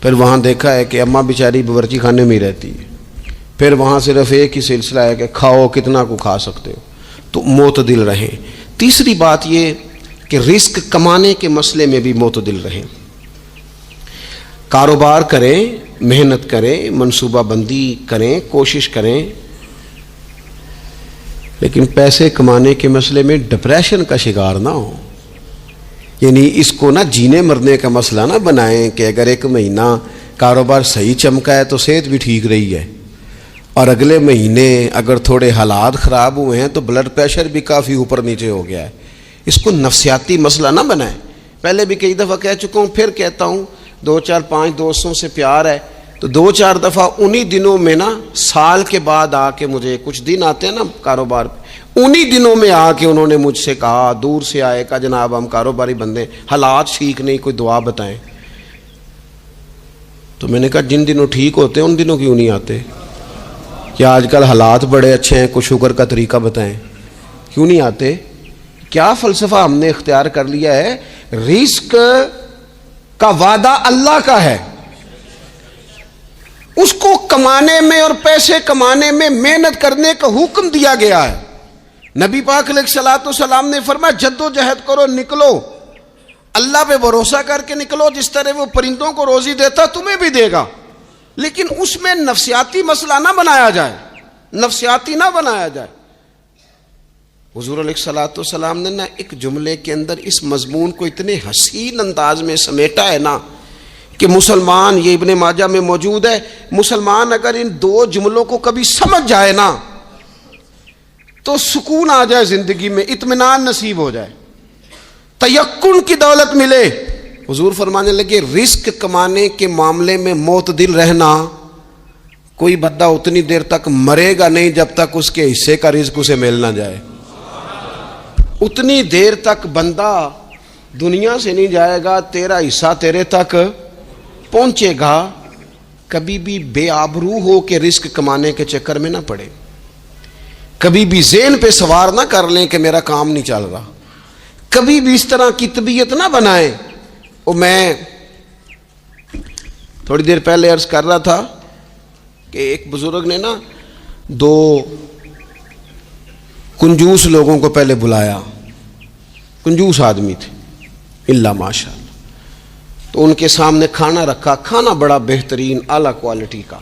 پھر وہاں دیکھا ہے کہ اماں بیچاری باورچی خانے میں ہی رہتی ہے، پھر وہاں صرف ایک ہی سلسلہ ہے کہ کھاؤ کتنا کو کھا سکتے ہو. تو معتدل رہیں. تیسری بات یہ کہ رزق کمانے کے مسئلے میں بھی معتدل رہیں. کاروبار کریں، محنت کریں، منصوبہ بندی کریں، کوشش کریں، لیکن پیسے کمانے کے مسئلے میں ڈپریشن کا شکار نہ ہو. یعنی اس کو نہ جینے مرنے کا مسئلہ نہ بنائیں کہ اگر ایک مہینہ کاروبار صحیح چمکا ہے تو صحت بھی ٹھیک رہی ہے، اور اگلے مہینے اگر تھوڑے حالات خراب ہوئے ہیں تو بلڈ پریشر بھی کافی اوپر نیچے ہو گیا ہے. اس کو نفسیاتی مسئلہ نہ بنائیں. پہلے بھی کئی دفعہ کہہ چکا ہوں، پھر کہتا ہوں، 2-4-5 دوستوں سے پیار ہے تو 2-4 دفعہ انہی دنوں میں نا، سال کے بعد آ کے مجھے کچھ دن آتے ہیں نا کاروبار پہ، انہی دنوں میں آ کے انہوں نے مجھ سے کہا، دور سے آئے، کہا جناب ہم کاروباری بندے، حالات ٹھیک نہیں، کوئی دعا بتائیں. تو میں نے کہا جن دنوں ٹھیک ہوتے ہیں ان دنوں کیوں نہیں آتے؟ کیا آج کل حالات بڑے اچھے ہیں، کچھ شکر کا طریقہ بتائیں، کیوں نہیں آتے؟ کیا فلسفہ ہم نے اختیار کر لیا ہے؟ رزق کا وعدہ اللہ کا ہے، اس کو کمانے میں اور پیسے کمانے میں محنت کرنے کا حکم دیا گیا ہے. نبی پاک علیہ الصلوۃ والسلام نے فرمایا جد و جہد کرو، نکلو، اللہ پہ بھروسہ کر کے نکلو. جس طرح وہ پرندوں کو روزی دیتا تمہیں بھی دے گا. لیکن اس میں نفسیاتی مسئلہ نہ بنایا جائے، نفسیاتی نہ بنایا جائے۔ حضور علیہ الصلوۃ والسلام نے نا ایک جملے کے اندر اس مضمون کو اتنے حسین انداز میں سمیٹا ہے نا کہ مسلمان، یہ ابن ماجہ میں موجود ہے، مسلمان اگر ان دو جملوں کو کبھی سمجھ جائے نا تو سکون آ جائے زندگی میں، اطمینان نصیب ہو جائے، تیقن کی دولت ملے۔ حضور فرمانے لگے رزق کمانے کے معاملے میں معتدل رہنا، کوئی بندہ اتنی دیر تک مرے گا نہیں جب تک اس کے حصے کا رزق اسے مل نہ جائے۔ اتنی دیر تک بندہ دنیا سے نہیں جائے گا، تیرا حصہ تیرے تک پہنچے گا۔ کبھی بھی بے آبرو ہو کے رزق کمانے کے چکر میں نہ پڑے، کبھی بھی ذہن پہ سوار نہ کر لیں کہ میرا کام نہیں چل رہا، کبھی بھی اس طرح کی طبیعت نہ بنائیں۔ اور میں تھوڑی دیر پہلے عرض کر رہا تھا کہ ایک بزرگ نے نا دو کنجوس لوگوں کو پہلے بلایا، کنجوس آدمی تھے اللہ ماشاء اللہ، تو ان کے سامنے کھانا رکھا، کھانا بڑا بہترین اعلیٰ کوالٹی کا،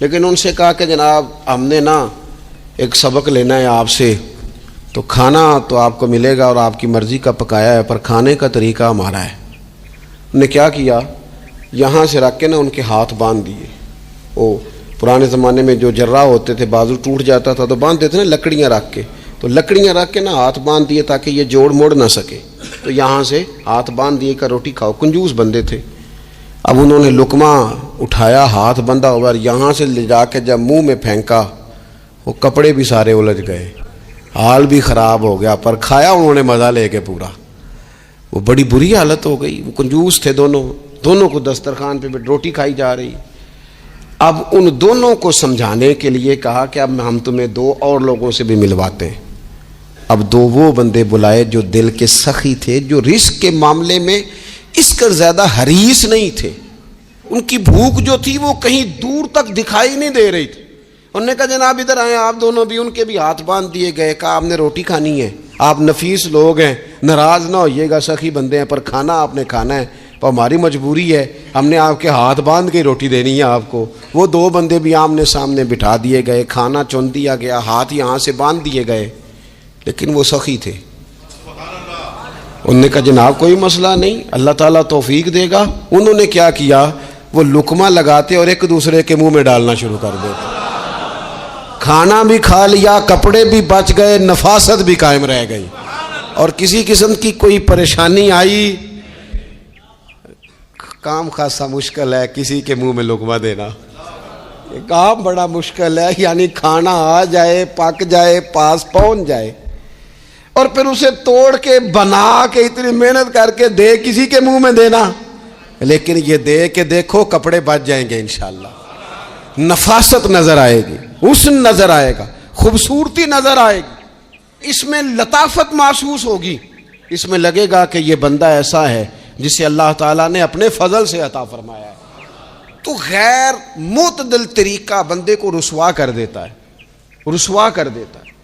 لیکن ان سے کہا کہ جناب ہم نے نا ایک سبق لینا ہے آپ سے، تو کھانا تو آپ کو ملے گا اور آپ کی مرضی کا پکایا ہے، پر کھانے کا طریقہ ہمارا ہے۔ انہوں نے کیا کیا، یہاں سے رکھ کے نا ان کے ہاتھ باندھ دیے۔ وہ پرانے زمانے میں جو جراح ہوتے تھے بازو ٹوٹ جاتا تھا تو باندھتے تھے نا لکڑیاں رکھ کے، تو لکڑیاں رکھ کے نا ہاتھ باندھ دیے تاکہ یہ جوڑ موڑ نہ سکے، تو یہاں سے ہاتھ باندھ دیے کہ روٹی کھاؤ۔ کنجوس بندے تھے۔ اب انہوں نے لقمہ اٹھایا، ہاتھ بندھا ہوا، یہاں سے لے جا کے جب منہ میں پھینکا، وہ کپڑے بھی سارے الجھ گئے، حال بھی خراب ہو گیا، پر کھایا انہوں نے مزہ لے کے پورا۔ وہ بڑی بری حالت ہو گئی، وہ کنجوس تھے دونوں کو دسترخوان پہ روٹی کھائی جا رہی۔ اب ان دونوں کو سمجھانے کے لیے کہا کہ اب ہم تمہیں دو اور لوگوں سے بھی ملواتے ہیں۔ اب دو وہ بندے بلائے جو دل کے سخی تھے، جو رزق کے معاملے میں اس کا زیادہ حریص نہیں تھے، ان کی بھوک جو تھی وہ کہیں دور تک دکھائی نہیں دے رہی تھی۔ انہوں نے کہا جناب ادھر آئیں، آپ دونوں بھی۔ ان کے بھی ہاتھ باندھ دیے گئے، کہا آپ نے روٹی کھانی ہے، آپ نفیس لوگ ہیں، ناراض نہ ہوئیے گا، سخی بندے ہیں، پر کھانا آپ نے کھانا ہے، پر ہماری مجبوری ہے، ہم نے آپ کے ہاتھ باندھ کے روٹی دینی ہے آپ کو۔ وہ دو بندے بھی آمنے سامنے بٹھا دیے گئے، کھانا چن دیا گیا، ہاتھ یہاں سے باندھ دیے گئے، لیکن وہ سخی تھے۔ انہوں نے کہا جناب کوئی مسئلہ نہیں، اللہ تعالیٰ توفیق دے گا۔ انہوں نے کیا کیا، وہ لقمہ لگاتے اور ایک دوسرے کے منہ میں ڈالنا شروع کر دیتے۔ کھانا بھی کھا لیا، کپڑے بھی بچ گئے، نفاست بھی قائم رہ گئی، اور کسی قسم کی کوئی پریشانی آئی۔ کام خاصا مشکل ہے کسی کے منہ میں لقمہ دینا، یہ کام بڑا مشکل ہے، یعنی کھانا آ جائے، پک جائے، پاس پہنچ جائے، اور پھر اسے توڑ کے بنا کے اتنی محنت کر کے دے کسی کے منہ میں دینا۔ لیکن یہ دے کے دیکھو کپڑے بچ جائیں گے انشاءاللہ، نفاست نظر آئے گی، حسن نظر آئے گا، خوبصورتی نظر آئے گی، اس میں لطافت محسوس ہوگی، اس میں لگے گا کہ یہ بندہ ایسا ہے جسے اللہ تعالیٰ نے اپنے فضل سے عطا فرمایا ہے۔ تو غیر معتدل طریقہ بندے کو رسوا کر دیتا ہے، رسوا کر دیتا ہے۔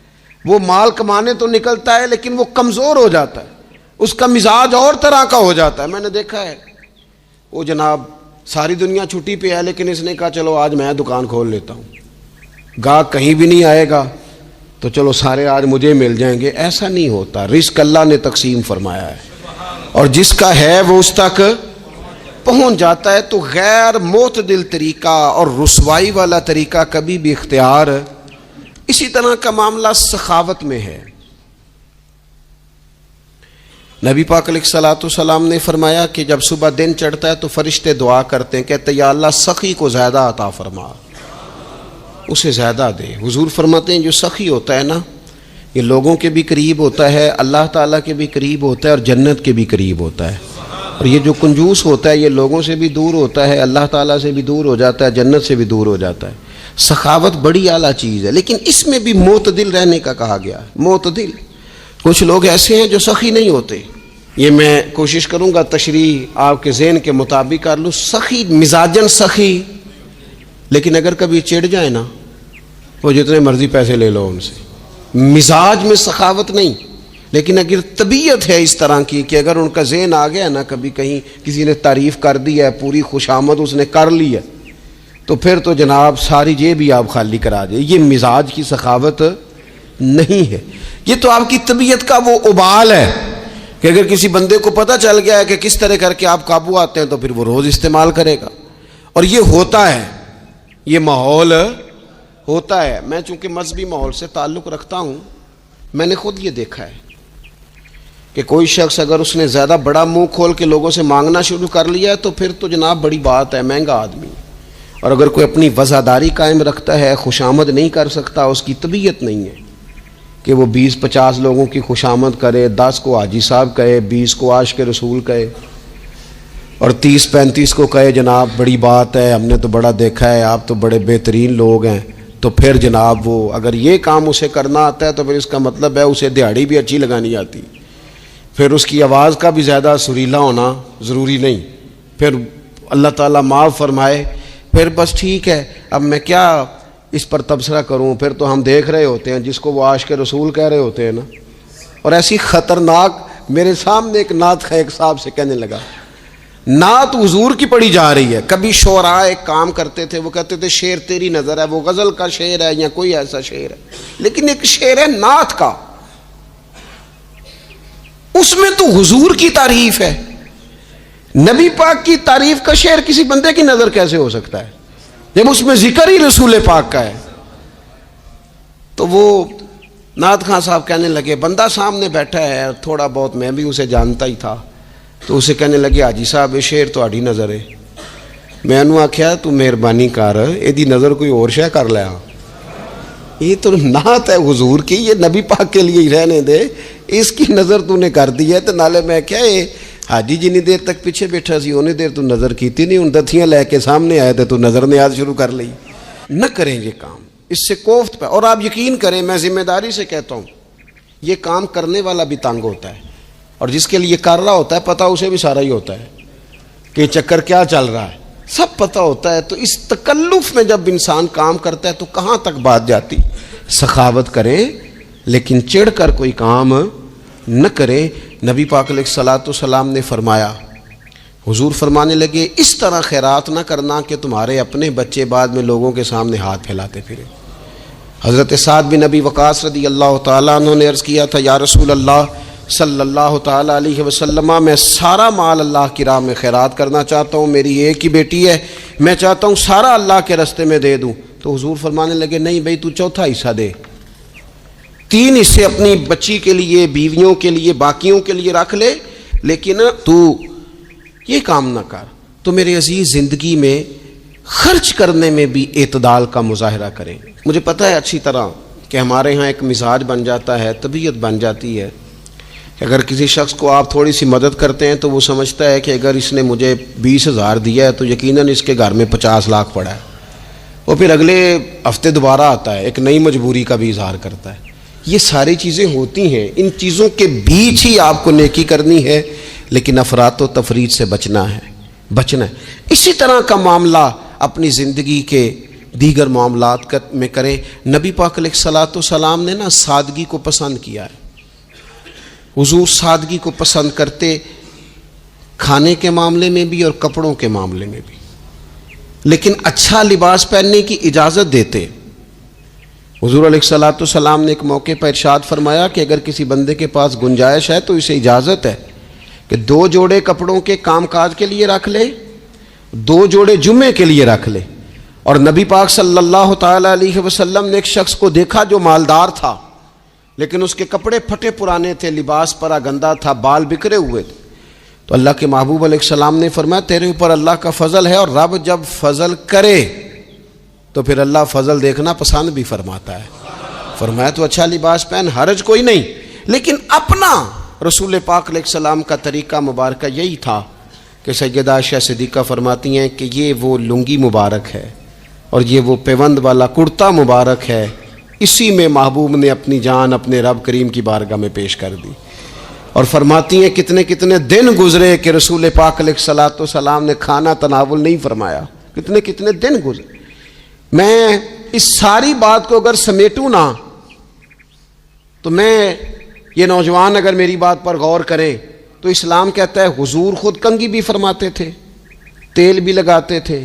وہ مال کمانے تو نکلتا ہے لیکن وہ کمزور ہو جاتا ہے، اس کا مزاج اور طرح کا ہو جاتا ہے۔ میں نے دیکھا ہے، وہ جناب ساری دنیا چھٹی پہ ہے لیکن اس نے کہا چلو آج میں دکان کھول لیتا ہوں، گاہک کہیں بھی نہیں آئے گا تو چلو سارے آج مجھے مل جائیں گے۔ ایسا نہیں ہوتا، رزق اللہ نے تقسیم فرمایا ہے، اور جس کا ہے وہ اس تک پہنچ جاتا ہے۔ تو غیر معتدل طریقہ اور رسوائی والا طریقہ کبھی بھی اختیار۔ اسی طرح کا معاملہ سخاوت میں ہے۔ نبی پاک علیہ الصلوۃ والسلام نے فرمایا کہ جب صبح دن چڑھتا ہے تو فرشتے دعا کرتے ہیں، کہتے ہیں یا اللہ سخی کو زیادہ عطا فرما، اسے زیادہ دے۔ حضور فرماتے ہیں جو سخی ہوتا ہے نا، یہ لوگوں کے بھی قریب ہوتا ہے، اللہ تعالیٰ کے بھی قریب ہوتا ہے، اور جنت کے بھی قریب ہوتا ہے۔ اور یہ جو کنجوس ہوتا ہے یہ لوگوں سے بھی دور ہوتا ہے، اللہ تعالیٰ سے بھی دور ہو جاتا ہے، جنت سے بھی دور ہو جاتا ہے۔ سخاوت بڑی اعلیٰ چیز ہے، لیکن اس میں بھی معتدل رہنے کا کہا گیا ہے۔ معتدل، کچھ لوگ ایسے ہیں جو سخی نہیں ہوتے، یہ میں کوشش کروں گا تشریح آپ کے ذہن کے مطابق کر لوں۔ سخی مزاجن سخی، لیکن اگر کبھی چڑ جائے نا، وہ جتنے مرضی پیسے لے لو ان سے، مزاج میں سخاوت نہیں، لیکن اگر طبیعت ہے اس طرح کی کہ اگر ان کا ذہن آ گیا نا، کبھی کہیں کسی نے تعریف کر دی ہے، پوری خوشامد اس نے کر لی ہے، تو پھر تو جناب ساری جیب بھی آپ خالی کرا دیں. یہ مزاج کی سخاوت نہیں ہے. یہ تو آپ کی طبیعت کا وہ ابال ہے کہ اگر کسی بندے کو پتہ چل گیا ہے کہ کس طرح کر کے آپ قابو آتے ہیں تو پھر وہ روز استعمال کرے گا. اور یہ ہوتا ہے, یہ ماحول ہوتا ہے. میں چونکہ مذہبی ماحول سے تعلق رکھتا ہوں, میں نے خود یہ دیکھا ہے کہ کوئی شخص اگر اس نے زیادہ بڑا منہ کھول کے لوگوں سے مانگنا شروع کر لیا ہے تو پھر تو جناب بڑی بات ہے, مہنگا آدمی. اور اگر کوئی اپنی وفاداری قائم رکھتا ہے, خوشامد نہیں کر سکتا, اس کی طبیعت نہیں ہے کہ وہ 20-50 لوگوں کی خوشامد کرے, 10 کو حاجی صاحب کہے, 20 کو عاشق رسول کہے اور 30-35 کو کہے جناب بڑی بات ہے, ہم نے تو بڑا دیکھا ہے, آپ تو بڑے بہترین لوگ ہیں. تو پھر جناب وہ اگر یہ کام اسے کرنا آتا ہے تو پھر اس کا مطلب ہے اسے دہاڑی بھی اچھی لگانی آتی, پھر اس کی آواز کا بھی زیادہ سریلا ہونا ضروری نہیں. پھر اللہ تعالیٰ معاف فرمائے, پھر بس ٹھیک ہے, اب میں کیا اس پر تبصرہ کروں. پھر تو ہم دیکھ رہے ہوتے ہیں جس کو وہ عاشق رسول کہہ رہے ہوتے ہیں نا, اور ایسی خطرناک. میرے سامنے ایک نعت خیق صاحب سے کہنے لگا, نعت حضور کی پڑھی جا رہی ہے. کبھی شعراء ایک کام کرتے تھے, وہ کہتے تھے شعر تیری نظر ہے, وہ غزل کا شعر ہے یا کوئی ایسا شعر ہے, لیکن ایک شعر ہے نعت کا, اس میں تو حضور کی تعریف ہے. نبی پاک کی تعریف کا شعر کسی بندے کی نظر کیسے ہو سکتا ہے جب اس میں ذکر ہی رسول پاک کا ہے. تو وہ نعت خان صاحب کہنے لگے, بندہ سامنے بیٹھا ہے, تھوڑا بہت میں بھی اسے جانتا ہی تھا, تو اسے کہنے لگے حاجی صاحب یہ شعر تہاڈی نظر ہے. میں نے آخیا تو مہربانی کر یہ نظر کوئی اور شے کر لیا, یہ تو نعت ہے حضور کی, یہ نبی پاک کے لیے ہی رہنے دے, اس کی نظر تو نے کر دی ہے. تو نالے میں کیا یہ حاجی جنی دیر تک پیچھے بیٹھا سی اونی دیر تو نظر کیتی نہیں, ہوں دتھیاں لے کے سامنے آئے تو نظر نیاز شروع کر لی. نہ کریں یہ کام, اس سے کوفت پہ. اور آپ یقین کریں, میں ذمہ داری سے کہتا ہوں, یہ کام کرنے والا بھی تنگ ہوتا ہے, اور جس کے لیے کر رہا ہوتا ہے پتہ اسے بھی سارا ہی ہوتا ہے کہ چکر کیا چل رہا ہے, سب پتہ ہوتا ہے. تو اس تکلف میں جب انسان کام کرتا ہے تو کہاں تک بات جاتی. سخاوت کریں لیکن چڑھ کر کوئی کام نہ کرے. نبی پاک علیہ الصلوۃ والسلام نے فرمایا, حضور فرمانے لگے, اس طرح خیرات نہ کرنا کہ تمہارے اپنے بچے بعد میں لوگوں کے سامنے ہاتھ پھیلاتے پھرے. حضرت سعد بن ابی وقاص رضی اللہ تعالیٰ عنہ نے عرض کیا تھا, یا رسول اللہ صلی اللہ تعالیٰ علیہ وسلم, میں سارا مال اللہ کی راہ میں خیرات کرنا چاہتا ہوں, میری ایک ہی بیٹی ہے, میں چاہتا ہوں سارا اللہ کے راستے میں دے دوں. تو حضور فرمانے لگے, نہیں بھائی تو چوتھا حصہ دے, 3 حصے اپنی بچی کے لیے, بیویوں کے لیے, باقیوں کے لیے رکھ لے, لیکن تو یہ کام نہ کر. تو میرے عزیز زندگی میں خرچ کرنے میں بھی اعتدال کا مظاہرہ کریں. مجھے پتہ ہے اچھی طرح کہ ہمارے ہاں ایک مزاج بن جاتا ہے, طبیعت بن جاتی ہے کہ اگر کسی شخص کو آپ تھوڑی سی مدد کرتے ہیں تو وہ سمجھتا ہے کہ اگر اس نے مجھے 20,000 دیا ہے تو یقیناً اس کے گھر میں 50 لاکھ پڑا ہے. وہ پھر اگلے ہفتے دوبارہ آتا ہے, ایک نئی مجبوری کا بھی اظہار کرتا ہے. یہ ساری چیزیں ہوتی ہیں, ان چیزوں کے بیچ ہی آپ کو نیکی کرنی ہے, لیکن افراط و تفریط سے بچنا ہے. اسی طرح کا معاملہ اپنی زندگی کے دیگر معاملات میں کریں. نبی پاک علیہ الصلوۃ والسلام نے سادگی کو پسند کیا ہے. حضور سادگی کو پسند کرتے, کھانے کے معاملے میں بھی اور کپڑوں کے معاملے میں بھی, لیکن اچھا لباس پہننے کی اجازت دیتے. حضور علیہ الصلوۃ والسلام نے ایک موقع پر ارشاد فرمایا کہ اگر کسی بندے کے پاس گنجائش ہے تو اسے اجازت ہے کہ 2 جوڑے کپڑوں کے کام کاج کے لیے رکھ لے, 2 جوڑے جمعے کے لیے رکھ لے. اور نبی پاک صلی اللہ تعالیٰ علیہ وسلم نے ایک شخص کو دیکھا جو مالدار تھا, لیکن اس کے کپڑے پھٹے پرانے تھے, لباس پرا گندا تھا, بال بکھرے ہوئے تھے. تو اللہ کے محبوب علیہ السلام نے فرمایا, تیرے اوپر اللہ کا فضل ہے, اور رب جب فضل کرے تو پھر اللہ فضل دیکھنا پسند بھی فرماتا ہے. فرمایا تو اچھا لباس پہن, حرج کوئی نہیں, لیکن اپنا رسول پاک علیہ السلام کا طریقہ مبارکہ یہی تھا کہ سیدہ عائشہ صدیقہ فرماتی ہیں کہ یہ وہ لنگی مبارک ہے اور یہ وہ پیوند والا کرتا مبارک ہے, اسی میں محبوب نے اپنی جان اپنے رب کریم کی بارگاہ میں پیش کر دی. اور فرماتی ہیں کتنے کتنے دن گزرے کہ رسول پاک علیہ الصلوۃ والسلام نے کھانا تناول نہیں فرمایا, کتنے کتنے دن گزرے. میں اس ساری بات کو اگر سمیٹوں نا تو میں یہ نوجوان اگر میری بات پر غور کریں تو اسلام کہتا ہے حضور خود کنگھی بھی فرماتے تھے, تیل بھی لگاتے تھے,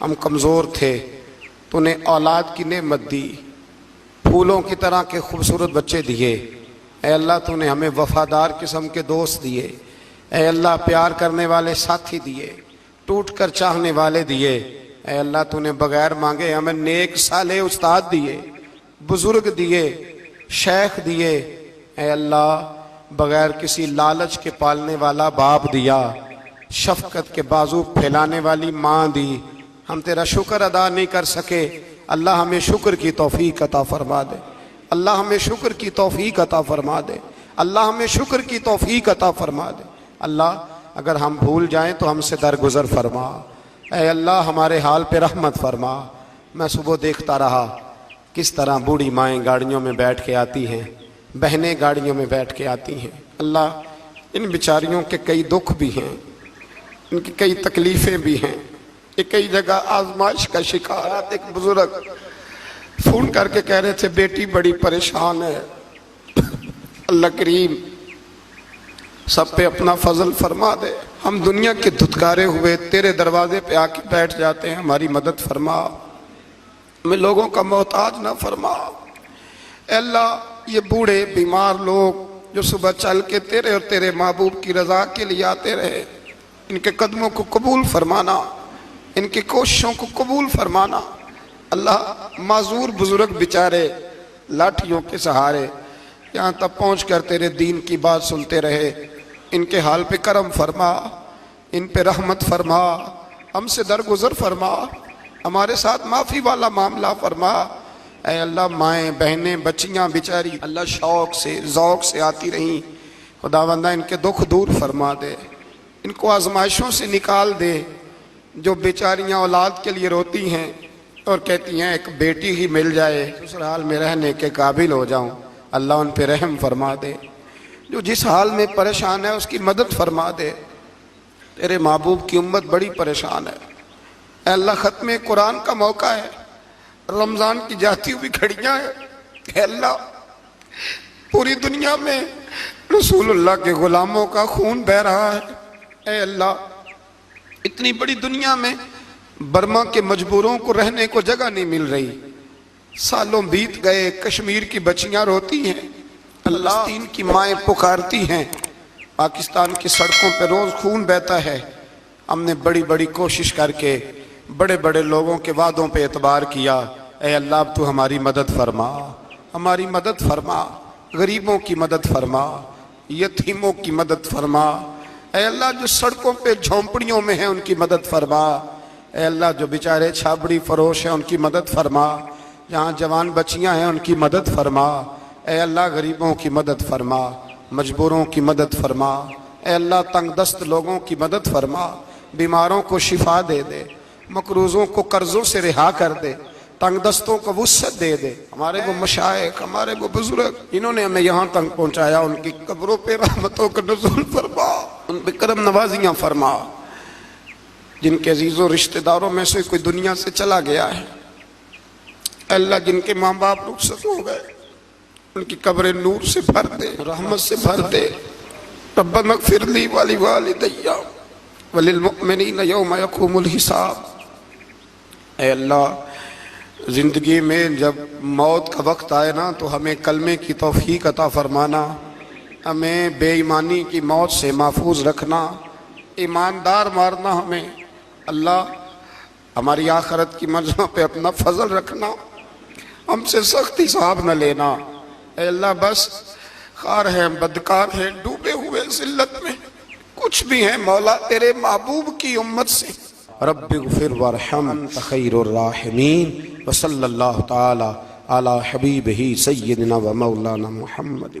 ہم کمزور تھے، تو نے اولاد کی نعمت دی، پھولوں کی طرح کے خوبصورت بچے دیے۔ اے اللہ تو نے ہمیں وفادار قسم کے دوست دیے، اے اللہ پیار کرنے والے ساتھی دیے، ٹوٹ کر چاہنے والے دیے۔ اے اللہ تو نے بغیر مانگے ہمیں نیک صالح استاد دیے، بزرگ دیے، شیخ دیے۔ اے اللہ بغیر کسی لالچ کے پالنے والا باپ دیا، شفقت کے بازو پھیلانے والی ماں دی۔ ہم تیرا شکر ادا نہیں کر سکے، اللہ ہمیں شکر کی توفیق عطا فرما دے، اللہ ہمیں شکر کی توفیق عطا فرما دے، اللہ ہمیں شکر کی توفیق عطا فرما دے۔ اللہ اگر ہم بھول جائیں تو ہم سے درگزر فرما۔ اے اللہ ہمارے حال پہ رحمت فرما۔ میں صبح دیکھتا رہا کس طرح بوڑھی مائیں گاڑیوں میں بیٹھ کے آتی ہیں، بہنیں گاڑیوں میں بیٹھ کے آتی ہیں۔ اللہ ان بیچاریوں کے کئی دکھ بھی ہیں، ان کی کئی تکلیفیں بھی ہیں، یہ کئی جگہ آزمائش کا شکار ہے۔ ایک بزرگ فون کر کے کہہ رہے تھے بیٹی بڑی پریشان ہے، اللہ کریم سب پہ اپنا فضل فرما دے۔ ہم دنیا کے دھتکارے ہوئے تیرے دروازے پہ آ کے بیٹھ جاتے ہیں، ہماری مدد فرما، ہمیں لوگوں کا محتاج نہ فرما۔ اے اللہ یہ بوڑھے بیمار لوگ جو صبح چل کے تیرے اور تیرے محبوب کی رضا کے لیے آتے رہے، ان کے قدموں کو قبول فرمانا، ان کی کوششوں کو قبول فرمانا۔ اللہ معذور بزرگ بیچارے لاٹھیوں کے سہارے یہاں تک پہنچ کر تیرے دین کی بات سنتے رہے، ان کے حال پہ کرم فرما، ان پہ رحمت فرما، ہم سے درگزر فرما، ہمارے ساتھ معافی والا معاملہ فرما۔ اے اللہ مائیں بہنیں بچیاں بیچاری اللہ شوق سے ذوق سے آتی رہیں، خداوندہ ان کے دکھ دور فرما دے، ان کو آزمائشوں سے نکال دے۔ جو بیچاریاں اولاد کے لیے روتی ہیں اور کہتی ہیں ایک بیٹی ہی مل جائے سسرال میں رہنے کے قابل ہو جاؤں، اللہ ان پہ رحم فرما دے۔ جو جس حال میں پریشان ہے اس کی مدد فرما دے۔ تیرے محبوب کی امت بڑی پریشان ہے۔ اے اللہ ختم قرآن کا موقع ہے، رمضان کی جاتی ہوئی گھڑیاں ہیں۔ اے اللہ پوری دنیا میں رسول اللہ کے غلاموں کا خون بہہ رہا ہے۔ اے اللہ اتنی بڑی دنیا میں برما کے مجبوروں کو رہنے کو جگہ نہیں مل رہی، سالوں بیت گئے، کشمیر کی بچیاں روتی ہیں، فلسطین کی مائیں پکارتی ہیں، پاکستان کی سڑکوں پہ روز خون بہتا ہے۔ ہم نے بڑی بڑی کوشش کر کے بڑے بڑے لوگوں کے وعدوں پہ اعتبار کیا۔ اے اللہ اب تو ہماری مدد فرما، ہماری مدد فرما، غریبوں کی مدد فرما، یتیموں کی مدد فرما۔ اے اللہ جو سڑکوں پہ جھونپڑیوں میں ہیں ان کی مدد فرما۔ اے اللہ جو بیچارے چھابڑی فروش ہیں ان کی مدد فرما، جہاں جوان بچیاں ہیں ان کی مدد فرما۔ اے اللہ غریبوں کی مدد فرما، مجبوروں کی مدد فرما۔ اے اللہ تنگ دست لوگوں کی مدد فرما، بیماروں کو شفا دے دے، مقروضوں کو قرضوں سے رہا کر دے، تنگ دستوں کو وسعت دے دے۔ ہمارے وہ مشائخ، ہمارے وہ بزرگ جنہوں نے ہمیں یہاں تک پہنچایا، ان کی قبروں پہ رحمتوں کا نزول فرما، ان پہ کرم نوازیاں فرما۔ جن کے عزیزوں رشتہ داروں میں سے کوئی دنیا سے چلا گیا ہے، اللہ جن کے ماں باپ رخصت ہو گئے ان کی قبریں نور سے بھر دے، رحمت سے بھر دے۔ ربنا اغفر لی ولوالدی وللمؤمنین یوم یقوم الحساب۔ اے اللہ زندگی میں جب موت کا وقت آئے نا تو ہمیں کلمے کی توفیق عطا فرمانا، ہمیں بے ایمانی کی موت سے محفوظ رکھنا، ایماندار مارنا ہمیں۔ اللہ ہماری آخرت کی منزلوں پہ اپنا فضل رکھنا، ہم سے سخت حساب نہ لینا۔ اے اللہ بس خار ہیں، بدکار ہیں، ڈوبے ہوئے ذلت میں کچھ بھی ہیں مولا تیرے محبوب کی امت سے۔ رب اغفر وارحم انت خیر الراحمین، وصلی اللہ تعالی علی حبیبہ سیدنا و مولانا محمد۔